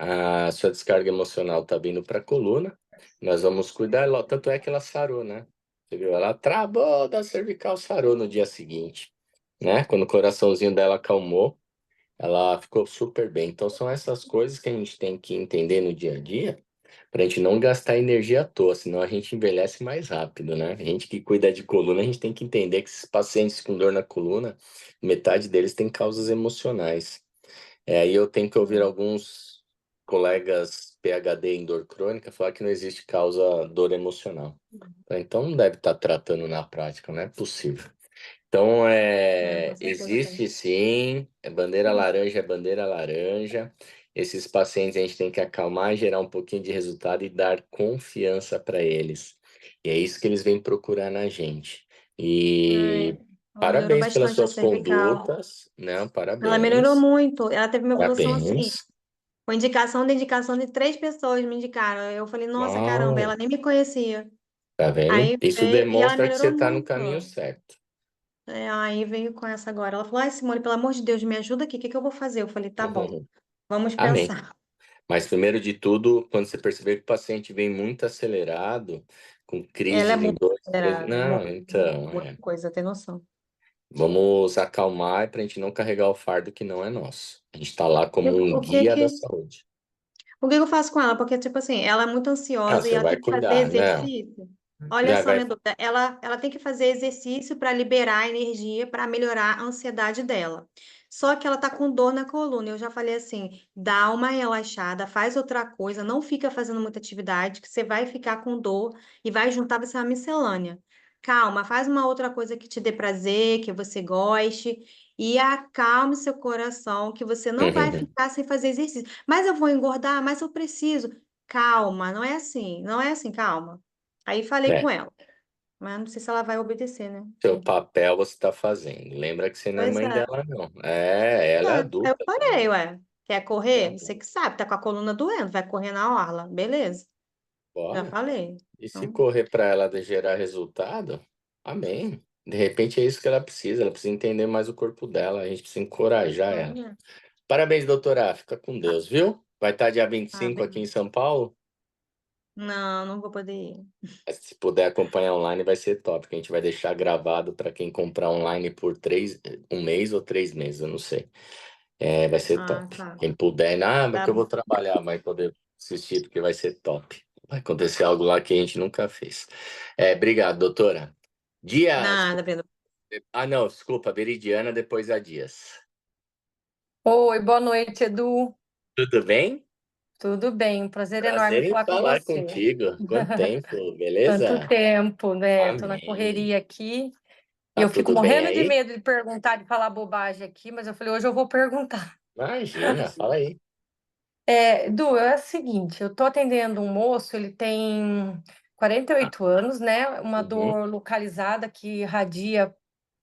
A sua descarga emocional tá vindo para a coluna, nós vamos cuidar, tanto é que ela sarou, né? Você viu? Ela travou da cervical, sarou no dia seguinte, né? Quando o coraçãozinho dela acalmou, ela ficou super bem. Então são essas coisas que a gente tem que entender no dia a dia, para a gente não gastar energia à toa, senão a gente envelhece mais rápido, né? A gente que cuida de coluna, a gente tem que entender que esses pacientes com dor na coluna, metade deles tem causas emocionais. Aí eu tenho que ouvir alguns colegas PhD em dor crônica falar que não existe causa dor emocional. Então não deve estar tratando na prática, não é possível. Então, Com certeza tem. existe sim, bandeira laranja é bandeira laranja. Esses pacientes a gente tem que acalmar, gerar um pouquinho de resultado e dar confiança para eles. E é isso que eles vêm procurar na gente. É, E ela melhorou parabéns pelas bastante a suas cervical. condutas, né? Ela melhorou Parabéns, muito. Ela teve uma evolução assim. parabéns. Com indicação de 3 pessoas me indicaram. Eu falei, nossa, caramba, Uau, ela nem me conhecia. tá vendo? Aí Isso veio, e ela demonstra que você melhorou está no muito. caminho certo. Aí veio com essa agora. Ela falou, ai, Simone, pelo amor de Deus, me ajuda aqui, o que que eu vou fazer? Eu falei, tá bom, vamos Amém. pensar. Mas primeiro de tudo, quando você perceber que o paciente vem muito acelerado, com Ela é crises em muito dois, três... acelerada, Não, então, muita coisa, tem noção. vamos acalmar para a gente não carregar o fardo que não é nosso. A gente está lá E como um o que guia que, da saúde. o que que eu faço com ela? Porque, tipo assim, ela é muito Ah, ansiosa e você ela vai tem que fazer cuidar, né? exercício. Olha Já só, vai. minha dúvida. Ela tem que fazer exercício para liberar energia, para melhorar a ansiedade dela. Só que ela tá com dor na coluna. Eu já falei assim, dá uma relaxada, faz outra coisa, não fica fazendo muita atividade, que você vai ficar com dor e vai juntar, vai ser uma miscelânea. Calma, faz uma outra coisa que te dê prazer, que você goste, e acalme seu coração, que você não vai ficar sem fazer exercício. Mas eu vou engordar, mas eu preciso. Calma, não é assim, não é assim, calma. Aí falei com É, ela, mas não sei se ela vai obedecer, né? seu papel você está fazendo. Lembra que você não é Pois mãe é. dela, não. Ela é Aí eu adulta falei, também. ué, quer Ela é correr? Você adulta. que sabe, tá com a coluna doendo, vai correr na orla. Beleza, já Bora. falei. E se Então, correr para ela de gerar resultado, amém. De repente é isso que ela precisa entender mais o corpo dela, a gente precisa encorajar ela. vamos ver. Parabéns, doutora, fica com Ah, Deus, viu? Vai estar dia vinte e tá cinco aqui bem. em São Paulo? Não, não vou poder ir. Mas se puder acompanhar online vai ser top, que a gente vai deixar gravado para quem comprar online por um mês ou 3 meses, eu não sei. Vai ser Ah, top. tá. Quem puder, mas Tá que eu vou bom. trabalhar, vai poder assistir, porque vai ser top. Vai acontecer algo lá que a gente nunca fez. Obrigado, doutora. Dias. Nada, Pedro. Ah, não, desculpa, Veridiana, depois a Dias. Oi, boa noite, Edu. Tudo bem? Tudo bem? Um prazer enorme Prazer em falar com falar você. contigo. Quanto tempo, Tanto beleza? tempo, né? Tô na Amém. correria aqui e Tá eu fico tudo bem morrendo de aí? medo de perguntar, de falar bobagem aqui, mas eu falei, hoje eu vou perguntar. Imagina, fala aí. Edu, é o seguinte, eu tô atendendo um moço, ele tem 48 anos, né? Uma Uhum. dor localizada que irradia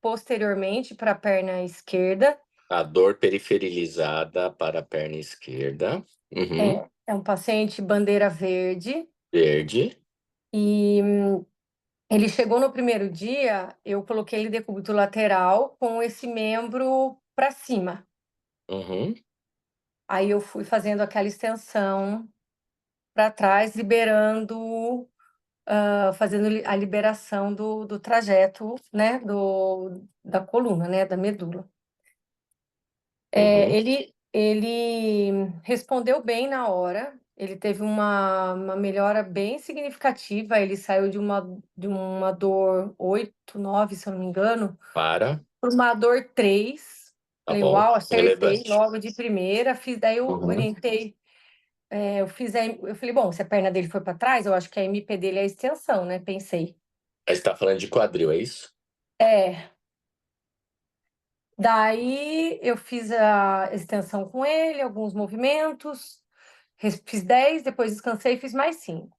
posteriormente para a perna esquerda. A dor periferilizada para a perna esquerda. Uhum. É um paciente bandeira verde. Verde. E ele chegou no primeiro dia, eu coloquei ele decúbito lateral com esse membro para cima. Uhum. Aí eu fui fazendo aquela extensão para trás, liberando, fazendo a liberação do trajeto, né, da coluna, né, da medula. Uhum. Ele respondeu bem na hora, ele teve uma melhora bem significativa, ele saiu de uma dor 8, 9, se eu não me engano, Para. para uma dor 3. Tá Falei, bom. uau, acertei Relevante. logo de primeira, daí eu Uhum. orientei, eu falei, bom, se a perna dele foi para trás, eu acho que a MP dele é a extensão, né? Pensei. Aí você tá falando de quadril, é isso? É, daí eu fiz a extensão com ele, alguns movimentos, fiz 10, depois descansei e fiz mais 5.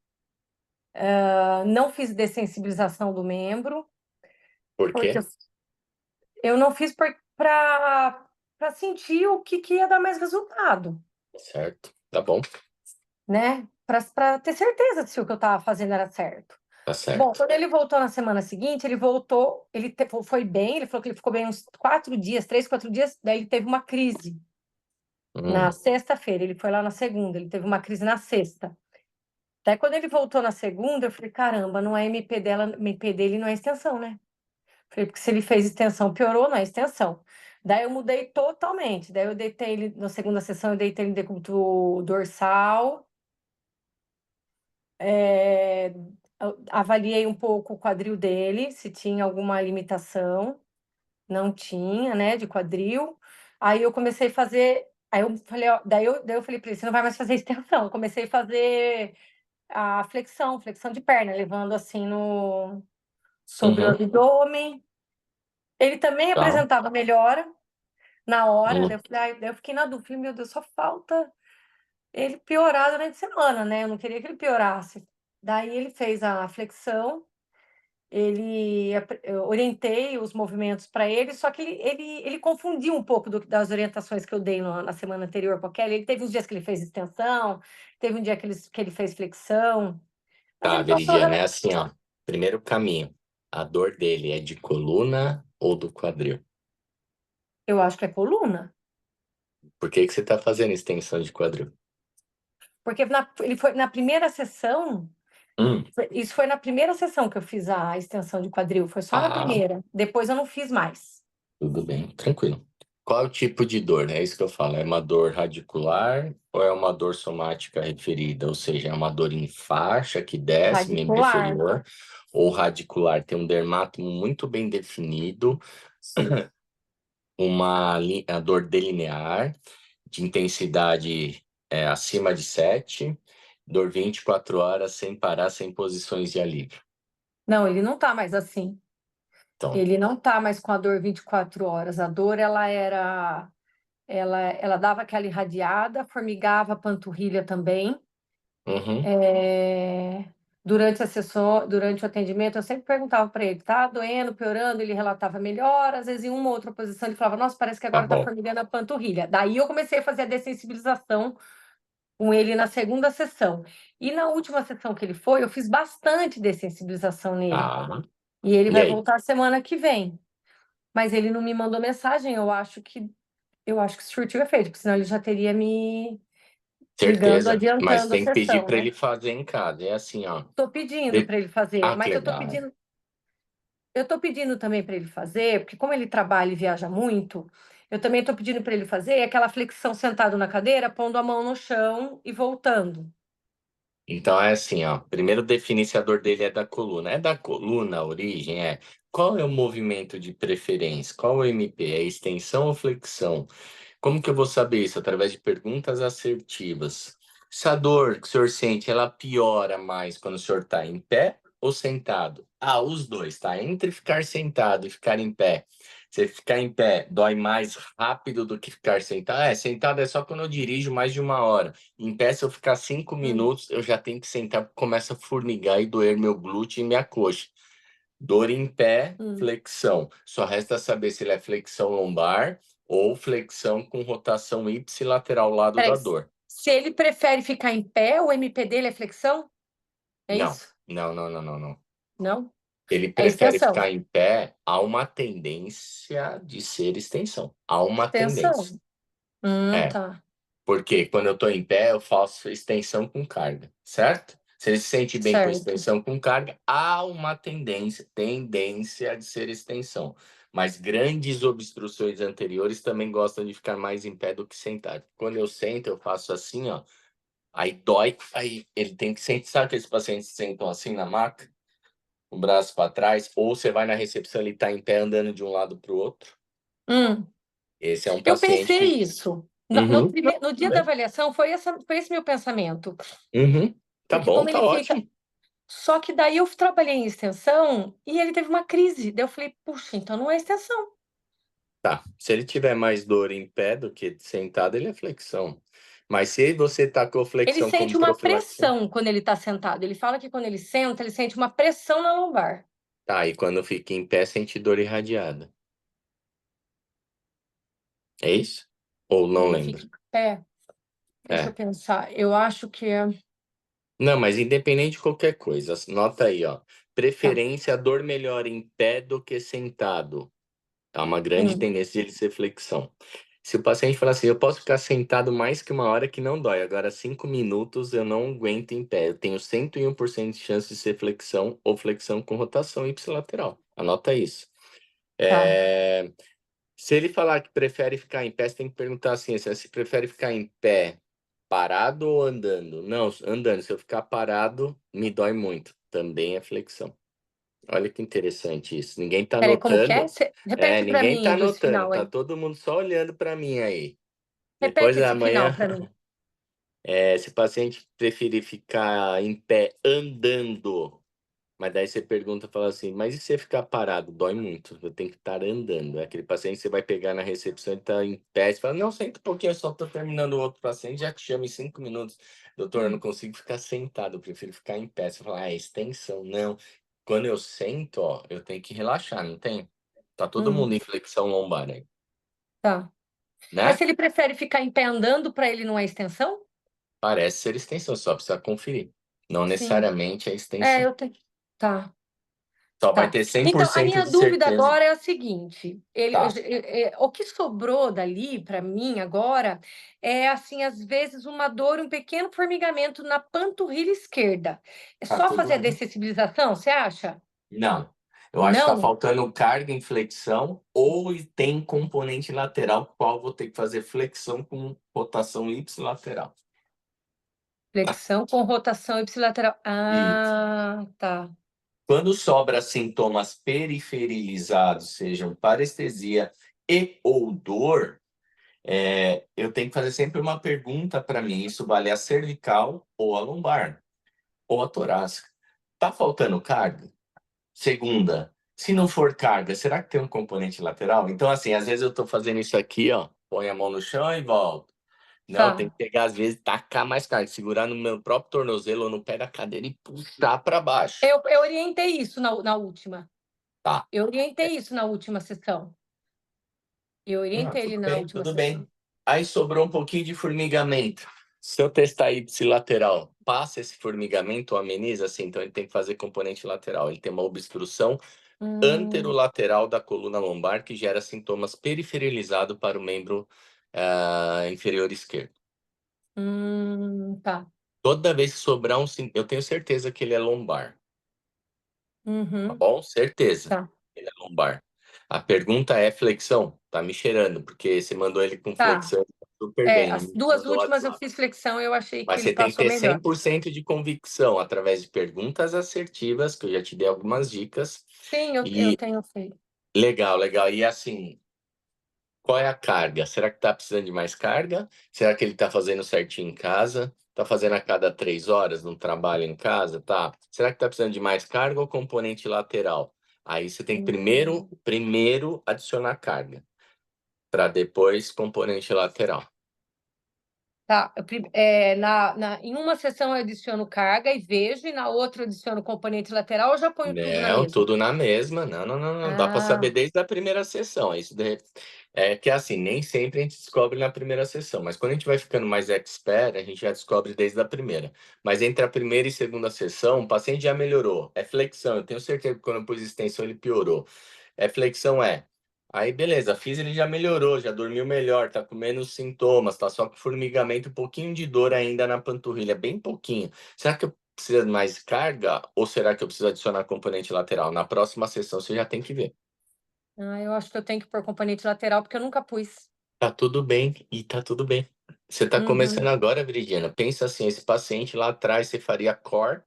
Não fiz dessensibilização do membro, Por porque quê? eu não fiz para sentir o que ia dar mais resultado, Certo. Tá bom. né? Para ter certeza de se o que eu estava fazendo era certo. Tá Bom, certo. quando ele voltou na semana seguinte, ele voltou, foi bem, ele falou que ele ficou bem uns 4 dias, 3, 4 dias, daí ele teve uma crise na Hum. sexta-feira, ele foi lá na segunda, ele teve uma crise na sexta. Daí quando ele voltou na segunda, eu falei, caramba, não é MP dela, MP dele não é extensão, né? Falei, porque se ele fez extensão, piorou, não é extensão. Daí eu mudei totalmente. Daí eu deitei ele, na segunda sessão, eu deitei ele em decúbito dorsal, avaliei um pouco o quadril dele, se tinha alguma limitação. Não tinha, né, de quadril. Aí eu comecei a fazer. Aí eu falei, ó, daí eu falei para ele, você não vai mais fazer extensão. Eu comecei a fazer a flexão de perna, levando assim no sobre o Uhum. abdômen. Ele também Tá. apresentava melhora na hora. Hum. Daí eu fiquei na dúvida, falei, meu Deus, só falta ele piorar durante a semana, né? Eu não queria que ele piorasse. Daí ele fez a flexão. Eu orientei os movimentos para ele, só que ele confundiu um pouco das orientações que eu dei na semana anterior para a Kelly. Ele teve uns dias que ele fez extensão, teve um dia que ele fez flexão, mas Tá, ele passou. Veridiana, é assim, ó. Primeiro caminho. A dor dele é de coluna ou do quadril? Eu acho que é coluna, Por que que você tá fazendo extensão de quadril? porque ele foi na primeira sessão. Hum. Isso foi na primeira sessão que eu fiz a extensão de quadril, foi só na Ah, primeira. Depois eu não fiz mais. tudo bem, tranquilo. Qual é o tipo de dor, né? É isso que eu falo. É uma dor radicular ou é uma dor somática referida? Ou seja, é uma dor em faixa que desce, membro Radicular. inferior, ou radicular? Tem um dermátomo muito bem definido, a dor delinear, de intensidade acima de 7, dor 24 horas sem parar, sem posições de alívio. Não, ele não tá mais assim. Então, Ele não tá mais com a dor 24 horas. A dor, ela dava aquela irradiada, formigava a panturrilha também. uhum, Durante a sessão, durante o atendimento, eu sempre perguntava para ele, tá doendo, piorando? Ele relatava melhor. Às vezes, em uma ou outra posição, ele falava, nossa, parece que tá agora tá bom. formigando a panturrilha. Daí eu comecei a fazer a dessensibilização com ele na segunda sessão. E na última sessão que ele foi, eu fiz bastante dessensibilização nele. Ah, E ele e vai aí? voltar semana que vem. Mas ele não me mandou mensagem, eu acho que surtiu efeito, porque senão ele já teria me ligando, Certeza, mas adiantando a tem que pedir sessão, para né? ele fazer em casa. É assim, ó. Tô pedindo De- para ele fazer, Ah, que mas legal. eu tô pedindo também para ele fazer, porque como ele trabalha e viaja muito, eu também tô pedindo para ele fazer aquela flexão sentado na cadeira, pondo a mão no chão e voltando. Então é assim, ó. Primeiro definir se a dor dele é da coluna. É da coluna a origem? É. Qual é o movimento de preferência? Qual é o MP? É extensão ou flexão? Como que eu vou saber isso? Através de perguntas assertivas. Se a dor que o senhor sente, ela piora mais quando o senhor está em pé ou sentado? Ah, os dois, tá? Entre ficar sentado e ficar em pé. Se ficar em pé dói mais rápido do que ficar sentado. Sentado é só quando eu dirijo mais de 1 hora. Em pé, se eu ficar 5 minutos, eu já tenho que sentar, porque começa a formigar e doer meu glúteo e minha coxa. Dor em pé, Hum. flexão. Só resta saber se ele é flexão lombar ou flexão com rotação ipsilateral ao lado Peraí, da dor. se ele prefere ficar em pé, o MP dele é flexão? É Não, isso? não, não, não, não, não. Não? Ele É prefere extensão. ficar em pé, há uma tendência de ser extensão. Há uma tendência. Extensão. Tá. Porque quando eu estou em pé, eu faço extensão com carga, certo? Se ele se sente bem com Certo. extensão com carga, há uma tendência de ser extensão. Mas grandes obstruções anteriores também gostam de ficar mais em pé do que sentado. Quando eu sento, eu faço assim, ó. Aí dói, aí ele tem que sentar. Sabe aqueles pacientes que sentam assim na maca? O braço para trás? Ou você vai na recepção, ele está em pé andando de um lado para o outro. Hum. Esse é um Eu paciente pensei que... isso. Uhum, No dia da avaliação, foi esse meu pensamento. uhum. Tá Porque bom, como tá ele fica. ótimo. Só que daí eu trabalhei em extensão e ele teve uma crise. Daí eu falei, puxa, então não é extensão. Tá. Se ele tiver mais dor em pé do que sentado, ele é flexão. Mas se você tá com Ele flexão como sente uma profilaxia, pressão quando ele está sentado. Ele fala que quando ele senta, ele sente uma pressão na lombar. tá, e quando fica em pé, sente dor irradiada. É isso? Ou não Quando ele lembra? fica em pé, deixa eu É. pensar. Eu acho que é. Não, mas independente de qualquer coisa, nota aí, ó. Tá. Preferência, a dor melhor em pé do que sentado. Tá uma grande Hum. tendência de ele ser flexão. Se o paciente falar assim, eu posso ficar sentado mais que uma hora que não dói, agora 5 minutos eu não aguento em pé, eu tenho 101% de chance de ser flexão ou flexão com rotação ipsilateral. Anota isso. Tá. Se ele falar que prefere ficar em pé, você tem que perguntar assim, se prefere ficar em pé parado ou andando? Não, andando. Se eu ficar parado, me dói muito. Também é flexão. Olha que interessante isso. Ninguém tá Peraí, como que é? notando. Repete para Ninguém mim tá esse notando. final Tá aí. todo mundo só olhando para mim aí. Depois Repete esse amanhã, final para mim. se o paciente preferir ficar em pé andando, mas daí você pergunta, fala assim, mas e se você ficar parado? Dói muito, eu tenho que estar andando. É aquele paciente que você vai pegar na recepção, ele tá em pé, você fala, não, senta um pouquinho, eu só tô terminando o outro paciente, já te chamo em 5 minutos. Doutor, eu não consigo ficar sentado, eu prefiro ficar em pé. Você fala, extensão, não. Quando eu sento, ó, eu tenho que relaxar, não tem? Tá todo Hum, mundo em flexão lombar aí, tá. Mas né? se ele prefere ficar em pé andando, para ele não é extensão? Parece ser extensão, só precisa conferir. Não Sim. necessariamente é extensão. Eu tenho. Tá. Só vai Tá. ter cem por Então, a cento minha de dúvida certeza. agora é a seguinte: Tá. o que sobrou dali para mim agora é assim, às vezes, uma dor, um pequeno formigamento na panturrilha esquerda. É Tá só tudo fazer a bem. dessensibilização, você acha? Não. Eu acho que tá Não? faltando carga em flexão ou tem componente lateral, qual vou ter que fazer flexão com rotação ipsilateral. Flexão com rotação ipsilateral. Isso. Ah, tá. Quando sobra sintomas periferilizados, sejam parestesia e ou dor, eu tenho que fazer sempre uma pergunta para mim. Isso vale a cervical ou a lombar, ou a torácica. Tá faltando carga? Segunda, se não for carga, será que tem um componente lateral? Então, assim, às vezes eu tô fazendo isso aqui, ó, põe a mão no chão e volto. Não, tem Tá. que pegar, às vezes, tacar mais carga, segurar no meu próprio tornozelo ou no pé da cadeira e puxar para baixo. Eu orientei isso na última. Tá. Eu orientei isso na última sessão. Eu Não, orientei ele tudo na bem, última tudo sessão. bem. Aí sobrou um pouquinho de formigamento. Se eu testar ipsilateral, passa esse formigamento ou ameniza? Assim, então ele tem que fazer componente lateral. Ele tem uma obstrução Hum, anterolateral da coluna lombar que gera sintomas periferalizados para o membro inferior esquerdo. tá. Toda vez que sobrar eu tenho certeza que ele é lombar, tá Uhum, bom? Certeza. tá. Ele é lombar. A pergunta é flexão? Tá me cheirando, porque você mandou ele com Tá. flexão super bem, não As me duas mandou últimas eu WhatsApp. fiz flexão e eu achei que Mas ele você tem que passou ter melhor. 100% de convicção através de perguntas assertivas, que eu já te dei algumas dicas. Sim, eu E tenho feito. legal, legal. E assim, qual é a carga? Será que tá precisando de mais carga? Será que ele tá fazendo certinho em casa? Tá fazendo a cada 3 horas no trabalho em casa? Tá. Será que tá precisando de mais carga ou componente lateral? Aí você tem que Hum, primeiro adicionar carga, para depois componente lateral. tá. Em uma sessão eu adiciono carga e vejo, e na outra eu adiciono componente lateral, eu já ponho tudo na Não, mesma. tudo na mesma. Não, não, não, não. Dá para saber Ah, desde a primeira sessão. É que assim, nem sempre a gente descobre na primeira sessão, mas quando a gente vai ficando mais expert, a gente já descobre desde a primeira. Mas entre a primeira e segunda sessão, o paciente já melhorou. É flexão. Eu tenho certeza que quando eu pus extensão, ele piorou. Flexão Aí, beleza, fiz, ele já melhorou, já dormiu melhor, tá com menos sintomas, tá só com formigamento, um pouquinho de dor ainda na panturrilha, bem pouquinho. Será que eu preciso de mais carga ou será que eu preciso adicionar componente lateral? Na próxima sessão você já tem que ver. Ah, eu acho que eu tenho que pôr componente lateral, porque eu nunca pus. Tá tudo bem, e tá tudo bem. Você tá começando Uhum, agora, Viridiana. Pensa assim, esse paciente lá atrás, você faria core,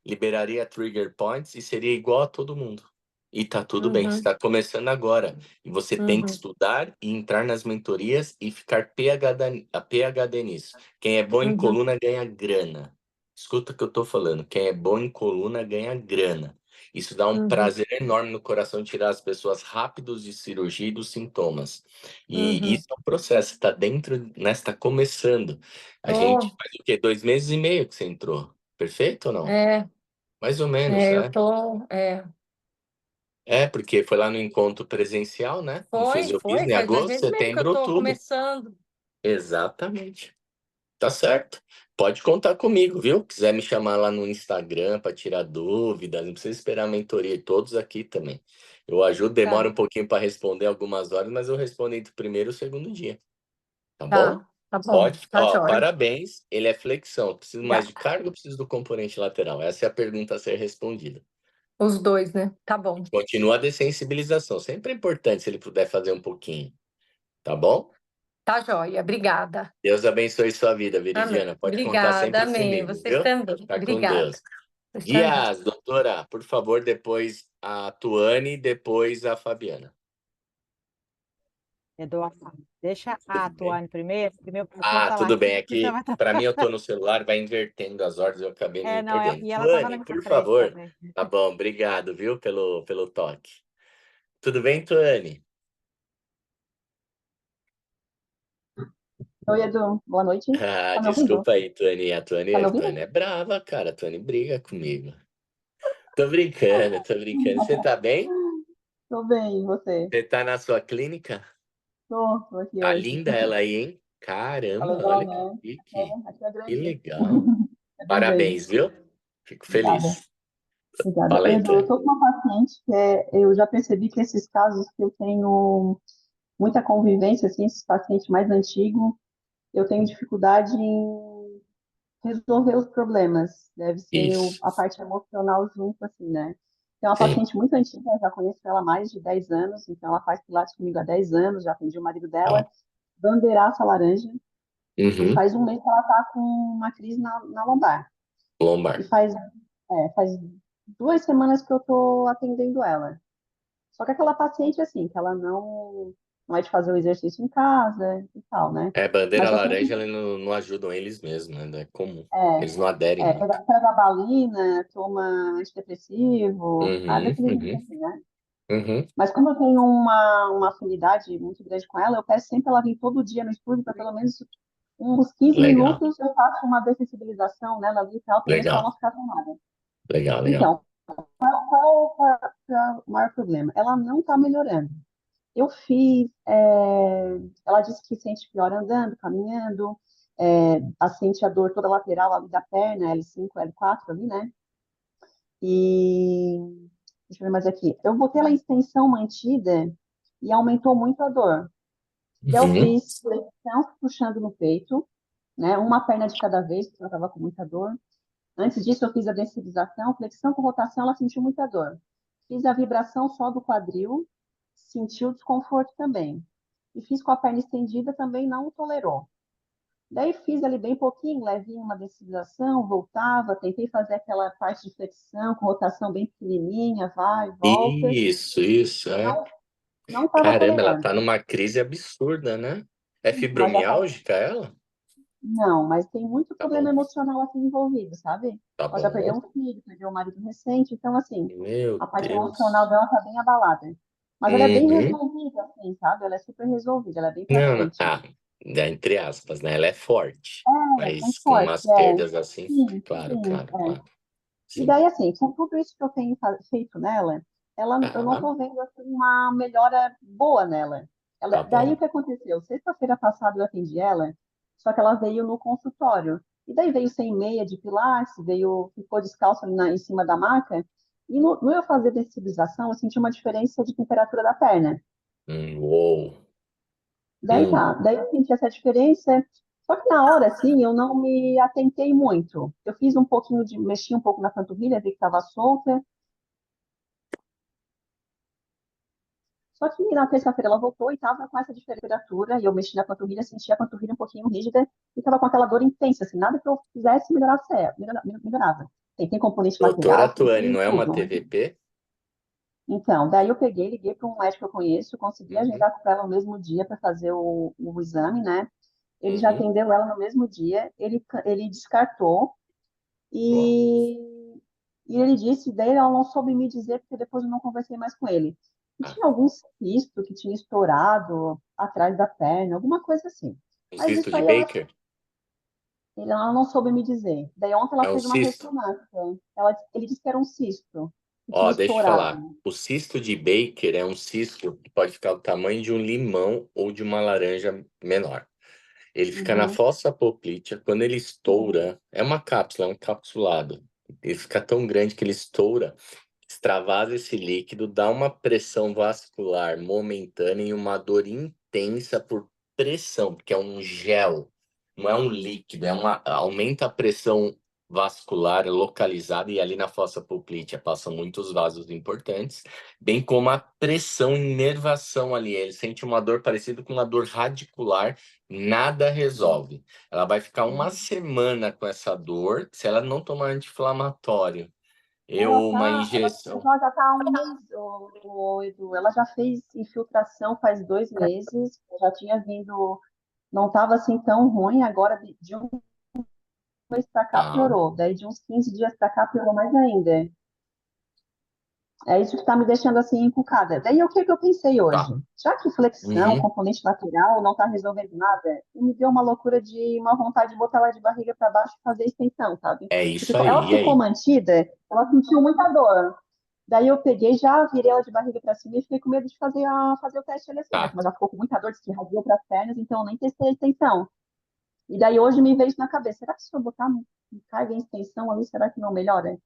liberaria trigger points e seria igual a todo mundo. E tá tudo bem, você uhum, está começando agora. E você tem que uhum, estudar e entrar nas mentorias e ficar PhD nisso. Quem é bom em uhum, coluna ganha grana. Escuta o que eu tô falando. Quem é bom em coluna ganha grana. Isso dá um uhum, prazer enorme no coração tirar as pessoas rápidos de cirurgia e dos sintomas. E uhum. isso é um processo, está dentro, né? Está começando. A gente Tô, faz o quê? 2 meses e meio que você entrou. Perfeito ou não? é, Mais ou menos, eu é. tô, É, porque foi lá no encontro presencial, né? No Fisiobis, em faz dois agosto, meses e meio que eu setembro, tô outubro. começando. Exatamente. Tá certo. Pode contar comigo, viu? Quiser me chamar lá no Instagram para tirar dúvidas, não precisa esperar a mentoria, todos aqui também. Eu ajudo, demora Tá, um pouquinho para responder algumas horas, mas eu respondo entre o primeiro e o segundo dia. Tá bom? tá bom, Pode. tá Ó, jóia. parabéns. Ele é flexão. Preciso mais de Obrigada. carga ou preciso do componente lateral? Essa é a pergunta a ser respondida. Os dois, né? Tá bom, Continua a dessensibilização. Sempre é importante se ele puder fazer um pouquinho. Tá bom? tá jóia. Obrigada. Deus abençoe sua vida, Amém. Veridiana. Pode contar Obrigada, sempre amém. comigo, Vocês viu? também. Fica com Obrigada. Deus. Vocês também. Guias, doutora, por favor, depois a Tuane, depois a Fabiana. Eduardo, deixa a Tudo bem? Tuane primeiro, porque meu cachorro Ah, tá tudo bem. latindo, você Aqui, vai tá... para mim, eu tô no celular, vai invertendo as ordens, eu acabei me Não, perdendo. e ela tava na Tuane, minha por frente favor. também. Tá bom, obrigado, viu, pelo toque. Tudo bem, Tuane? Oi, Edu. Boa noite. Ah, Tá me ouvindo? desculpa aí, Tuane. A Tá me Tuane ouvindo? é brava, cara. A Tuane briga comigo. Tô brincando, tô brincando. Você tá bem? Tô bem, e você? Você tá na sua clínica? Tô aqui Tá hoje. linda ela aí, hein? Tá Caramba, legal, olha que né? chique. Aqui é Que grande. legal. É bem grande. Parabéns, viu? Fico Obrigada. feliz. Obrigada. Fala aí, Edu, eu Tânia. tô com uma paciente que eu já percebi que esses casos que eu tenho muita convivência, assim, esses pacientes mais antigos, eu tenho dificuldade em resolver os problemas. Deve ser Isso. a parte emocional junto, assim, né? Tem uma Sim. paciente muito antiga, eu já conheço ela há mais de 10 anos, então ela faz pilates comigo há 10 anos, já atendi o marido Ó. dela, bandeiraça laranja, e Uhum. faz um mês que ela tá com uma crise na lombar. E Lombar. faz 2 semanas que eu tô atendendo ela. Só que aquela paciente, assim, que ela não é de fazer o exercício em casa e tal, né? É, bandeira Mas só sempre laranja, eles não ajudam eles mesmos, né? É comum. é, Eles não aderem muito. pega a balina, toma antidepressivo, sabe Uhum, aquele uhum, assim, né? uhum. Mas como eu tenho uma afinidade muito grande com ela, eu peço sempre ela vir todo dia no estúdio para pelo menos uns 15 Legal, minutos eu faço uma dessensibilização nela ali e tal, pelo menos para ela legal, não ficar tomada. legal, legal. Então, qual é o maior problema? Ela não está melhorando. Eu fiz, ela disse que sente pior andando, caminhando, sente a dor toda lateral ali da perna, L5, L4 ali, né? E deixa eu ver mais aqui. Eu botei ela em extensão mantida e aumentou muito a dor. Daí eu Uhum. fiz flexão puxando no peito, né? Uma perna de cada vez, porque ela estava com muita dor. Antes disso, eu fiz a densibilização, flexão com rotação, ela sentiu muita dor. Fiz a vibração só do quadril, sentiu desconforto também. E fiz com a perna estendida, também não tolerou. Daí fiz ali bem pouquinho, levinho uma densibilização, voltava, tentei fazer aquela parte de flexão com rotação bem pequenininha, vai, volta. Isso, é. Não, não estava Caramba, ela tolerando. tá numa crise absurda, né? É Mas já faz. fibromialgica ela? Não, mas tem muito Tá problema bom, emocional aqui envolvido, sabe? tá Ela já bom. perdeu um filho, perdeu um marido recente, então, assim, Meu a parte emocional Deus. dela tá bem abalada. Mas ela é bem Uhum. resolvida, assim, sabe? Ela é super resolvida, ela é bem pra Não, não, frente. entre aspas, né? Ela é forte, Muito mas com forte, umas perdas assim, sim, claro, sim, claro, claro. E Sim. daí, assim, com tudo isso que eu tenho feito nela, eu não Tá, tô vendo, assim, uma melhora boa nela. tá Daí bom. o que aconteceu? Sexta-feira passada eu atendi ela, só que ela veio no consultório. E daí veio sem meia de pilates, ficou descalça ali em cima da maca. E no eu fazer densibilização, eu senti uma diferença de temperatura da perna. Uou. Daí Hum, tá, daí eu senti essa diferença, só que na hora, assim, eu não me atentei muito. Eu fiz um pouquinho mexi um pouco na panturrilha, vi que estava solta, só que na terça-feira ela voltou e estava com essa temperatura, e eu mexi na panturrilha, senti a panturrilha um pouquinho rígida, e estava com aquela dor intensa, assim, nada que eu fizesse melhorava. Tem componente doutora material, Tuane, tem não é uma tudo. TVP? Então, daí eu peguei, liguei para um médico que eu conheço, consegui Uhum, agendar com ela no mesmo dia para fazer o exame, né? Ele já uhum. atendeu ela no mesmo dia, ele descartou Uau. e, e ele disse, daí ela não soube me dizer, porque depois eu não conversei mais com ele. E Ah, tinha algum cisto que tinha estourado atrás da perna, alguma coisa assim. um Mas cisto isso de aí Baker? ela não soube me dizer. Daí ontem ela É um fez uma cisto? ressonância. Ele disse que era um cisto que tinha Ó, deixa eu falar. estourado. O cisto de Baker é um cisto que pode ficar do tamanho de um limão ou de uma laranja menor. Ele fica na Uhum, fossa poplítea. Quando ele estoura, é uma cápsula, é um encapsulado. Ele fica tão grande que ele estoura, extravasa esse líquido, dá uma pressão vascular momentânea e uma dor intensa por pressão, porque é um gel, não é um líquido, aumenta a pressão vascular localizada e ali na fossa poplítea passam muitos vasos importantes, bem como a pressão e inervação ali. Ele sente uma dor parecida com uma dor radicular, nada resolve. Ela vai ficar uma uhum. semana com essa dor se ela não tomar anti-inflamatório. Uma injeção. Ela já tá há um mês, Edu. Ela já fez infiltração faz 2 meses. Já tinha vindo, não estava assim tão ruim. Agora, de um mês para cá, Tá. piorou. Daí, de uns 15 dias para cá, piorou mais ainda. É isso que está me deixando assim encucada. Daí, o que que eu pensei hoje? Tá. Já que flexão, Uhum. componente lateral, não está resolvendo nada, me deu uma loucura de uma vontade de botar ela de barriga para baixo e fazer extensão, sabe? É Porque isso aí. ela E ficou aí? mantida, ela sentiu muita dor. Daí eu peguei, já virei ela de barriga para cima e fiquei com medo de fazer o teste ali assim, né? Tá. Mas ela ficou com muita dor, disse que rasgou para as pernas, então eu nem testei a extensão. E daí hoje me veio isso na cabeça. Será que se eu botar carga em extensão ali, será que não melhora?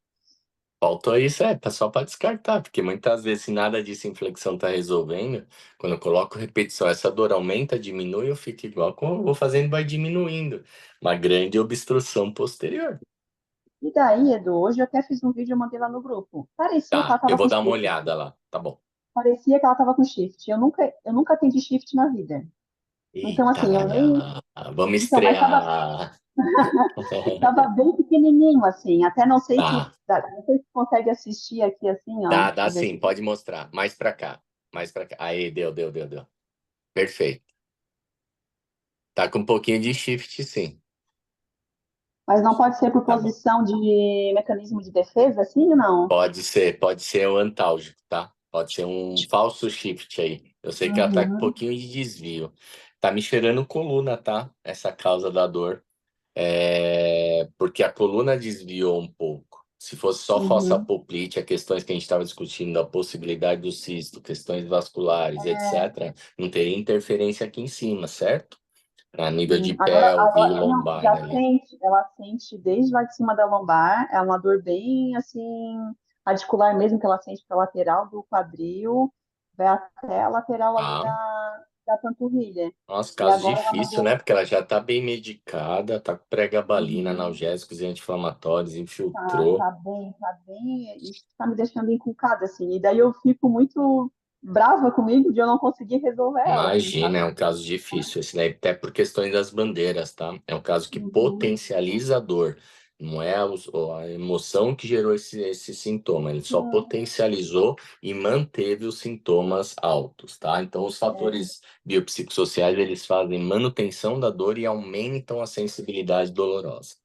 Faltou isso, só para descartar, porque muitas vezes, se nada disso inflexão tá resolvendo, quando eu coloco repetição, essa dor aumenta, diminui, eu fico igual como eu vou fazendo, vai diminuindo. Uma grande obstrução posterior. E daí, Edu, hoje eu até fiz um vídeo e mandei lá no grupo. Parecia que ela Tá, eu estava vou com dar uma shift. olhada lá. Tá bom. Parecia que ela estava com shift. Eu nunca atendi shift na vida. Então, Eita, assim, eu nem. vamos Então, mas estava estrear. tava bem pequenininho, assim. Até não sei se. Tá, Não sei se consegue assistir aqui, assim, ó. Deixa dá eu ver sim, aqui. pode mostrar. Mais pra cá, mais pra cá. Aí, deu. Perfeito. Tá com um pouquinho de shift, sim. Mas não pode ser por Tá bom. posição de mecanismo de defesa, assim, não? Pode ser o antálgico, tá? Pode ser um falso shift aí. Eu sei que ela tá com um Uhum. pouquinho de desvio. Tá me cheirando coluna, tá? Essa causa da dor. Porque a coluna desviou um pouco. Se fosse só fossa Uhum. poplítea, questões que a gente estava discutindo, da possibilidade do cisto, questões vasculares, etc., não teria interferência aqui em cima, certo? A nível de pelve e Não, lombar ali. ela sente desde lá de cima da lombar, é uma dor bem, assim, radicular mesmo, que ela sente para lateral do quadril, vai até a lateral ali Tá? da panturrilha. Nossa, E caso agora é uma difícil, né? dor, Porque ela já tá bem medicada, tá com pregabalina, uhum, analgésicos e anti-inflamatórios, infiltrou. tá bem, isso tá me deixando encucada, assim, e daí eu fico muito brava comigo de eu não conseguir resolver ela, assim, Imagina, é sabe? um caso difícil. Esse daí até por questões das bandeiras, tá? É um caso que Uhum, potencializa a dor. Não é a emoção que gerou esse sintoma, ele só sim, potencializou e manteve os sintomas altos, tá? Então, os é, fatores biopsicossociais, eles fazem manutenção da dor e aumentam a sensibilidade dolorosa,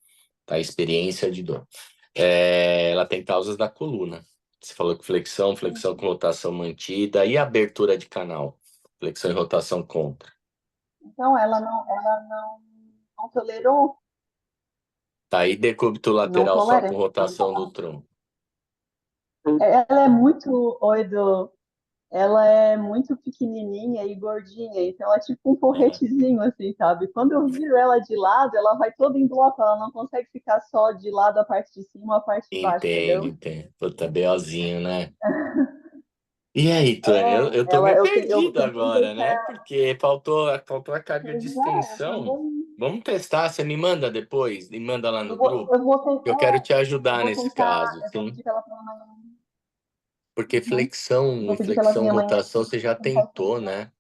tá? A experiência de dor. Ela tem causas da coluna. Você falou que flexão com rotação mantida e abertura de canal. Flexão e rotação contra. então não tolerou, Tá aí decúbito não lateral só com tolera. rotação do tronco. Ela é muito, Edu, ela é muito pequenininha e gordinha, então ela é tipo um Aham. porretezinho, assim, sabe? Quando eu viro ela de lado, ela vai toda em bloco, ela não consegue ficar só de lado a parte de cima ou a parte de baixo, Entendo, entendeu? entendo. Puta, BOzinho, né? E aí, Tânia, eu tô Ela, meio eu perdido tentei agora, né? deixar. Porque faltou a carga de Pois é, extensão. Vamos testar, você me manda depois, me manda lá no grupo. eu vou tentar, Eu quero te eu ajudar vou nesse tentar, caso, eu vou sim. pedir para ela vir amanhã. Porque Uhum. flexão Vou e pedir para ela vir amanhã rotação você já para tentar tentou, extensão. né?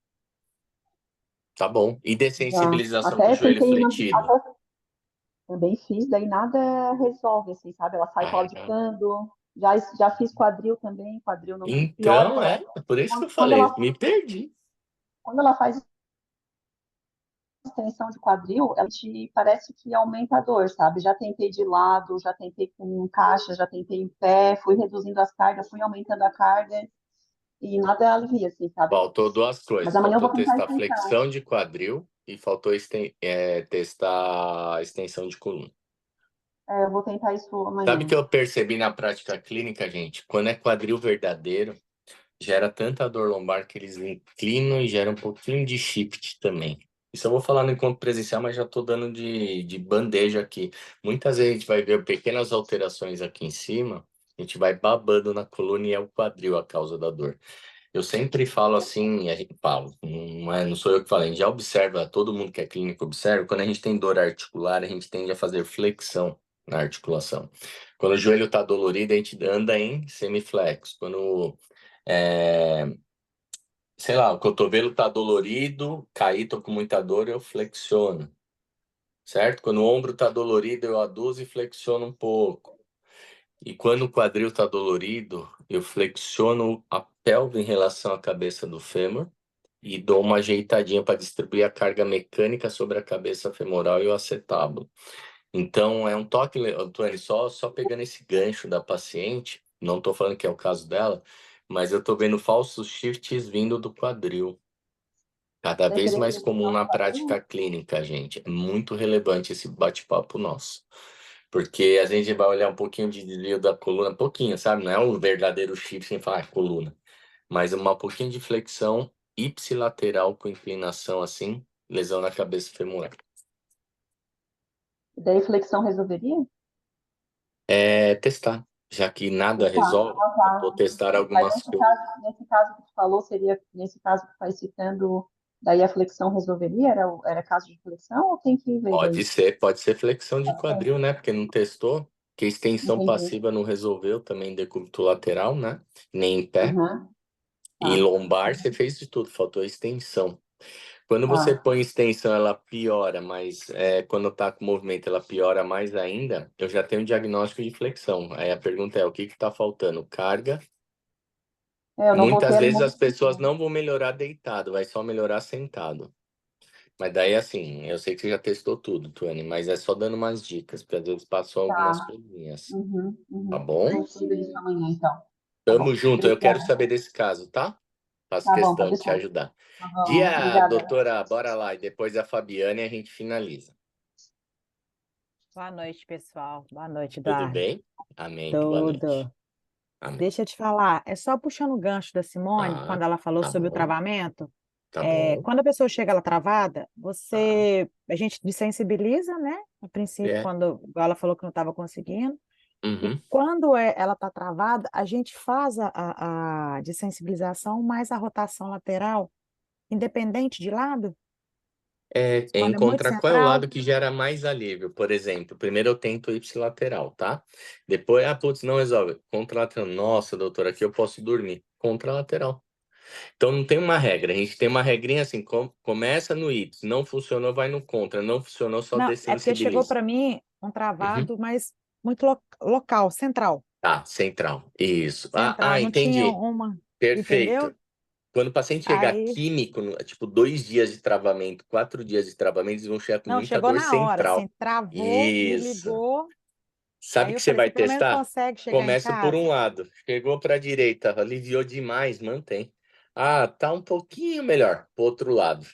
Tá bom. E Já. dessensibilização com o Até joelho tentei, fletido? até também fiz, daí nada resolve, assim, sabe? Ela sai Ah, claudicando. Já fiz quadril também, quadril não. O pior é então, por isso que eu quando falei, me perdi. quando ela faz extensão de quadril, ela te parece que aumenta a dor, sabe? Já tentei de lado, já tentei com caixa, já tentei em pé, fui reduzindo as cargas, fui aumentando a carga e nada alivia, assim, sabe? Faltou duas Mas coisas. amanhã eu Faltou vou tentar a testar extensão. flexão de quadril e faltou testar extensão de coluna. É, eu vou tentar isso Sabe o amanhã. que eu percebi na prática clínica, gente? Quando é quadril verdadeiro, gera tanta dor lombar que eles inclinam e gera um pouquinho de shift também. Isso eu vou falar no encontro presencial, mas já estou dando de bandeja aqui. Muitas vezes a gente vai ver pequenas alterações aqui em cima, a gente vai babando na coluna e é o quadril a causa da dor. Eu sempre falo assim, a gente fala, não sou eu que falo, a gente já observa, todo mundo que é clínico observa, quando a gente tem dor articular, a gente tende a fazer flexão na articulação. Quando o joelho está dolorido, a gente anda em semiflexo. Quando, é, sei lá, o cotovelo está dolorido, caí, tô com muita dor, eu flexiono, certo? Quando o ombro está dolorido, eu aduzo e flexiono um pouco. E quando o quadril está dolorido, eu flexiono a pelve em relação à cabeça do fêmur e dou uma ajeitadinha para distribuir a carga mecânica sobre a cabeça femoral e o acetábulo. Então, é um toque, Antônio, só pegando esse gancho da paciente, não estou falando que é o caso dela, mas eu estou vendo falsos shifts vindo do quadril. Cada vez mais comum Preferencial de na quadril? prática clínica, gente. É muito relevante esse bate-papo nosso. Porque a gente vai olhar um pouquinho de desvio da coluna, um pouquinho, sabe? Não é um verdadeiro shift sem falar coluna, mas uma pouquinho de flexão ipsilateral com inclinação assim, lesão na cabeça femoral. E daí flexão resolveria? É testar, já que nada Testar. resolve, Ah, tá. vou testar Mas algumas coisas. nesse caso que tu falou, seria, nesse caso que tu está citando, daí a flexão resolveria? Era caso de flexão ou tem que ver daí? Pode ser flexão de Pode ser. quadril, né? Porque não testou, que extensão Entendi. passiva não resolveu também decúbito lateral, né? Nem em pé. Aham, E tá. lombar, você fez de tudo, faltou extensão. Quando você Tá. põe extensão, ela piora, mas quando tá com movimento, ela piora mais ainda. Eu já tenho um diagnóstico de flexão. Aí a pergunta é: o que está faltando? Carga. É, eu não Muitas botei ela em vezes as movimento pessoas ainda. não vão melhorar deitado, vai só melhorar sentado. Mas daí, assim, eu sei que você já testou tudo, Tuane, mas é só dando umas dicas, porque às vezes passou algumas Tá. coisinhas. Uhum, Tá uhum. bom? Eu cuido disso amanhã, então. Tá Tamo bom. junto, eu quero Obrigada. saber desse caso, tá? Faço Tá bom, pode questão de te deixar. ajudar. Tá bom. Dia, Obrigada. doutora, bora lá. E depois a Fabiana e a gente finaliza. Boa noite, pessoal. Boa noite, Tudo Eduardo. bem? Amém. Boa noite. Tudo. Amém. Deixa eu te falar, é só puxando o gancho da Simone, Tá, quando ela falou tá sobre o bom, travamento. tá bom. Quando a pessoa chega ela travada, Tá. a gente desensibiliza, né? A princípio, É. quando ela falou que não estava conseguindo. E Uhum. quando ela está travada, a gente faz a desensibilização mais a rotação lateral, independente de lado, É quando é muito encontrar qual é o central. lado que gera mais alívio. Por exemplo, primeiro eu tento o ipsilateral, tá? Depois, putz, não resolve. Contralateral. Nossa, doutora, aqui eu posso dormir. Contralateral. Então não tem uma regra. A gente tem uma regrinha assim: começa no ips, não funcionou, vai no contra. Não funcionou, só Não, é porque chegou dessensibiliza. para mim um Uhum. travado, mas muito local, central. Tá, central. Isso. Central, não tinha Entendi. uma, entendeu? Perfeito. Quando o paciente chegar Aí, químico, tipo 2 dias de travamento, 4 dias de travamento, eles vão chegar com não, muita chegou dor na hora, assim, central. travou, me Isso. ligou. Sabe Aí o que eu você falei, vai você pelo menos testar? consegue chegar em Começa por casa? um lado. Chegou para a direita, aliviou demais, mantém. Ah, tá um pouquinho melhor. Pro outro lado.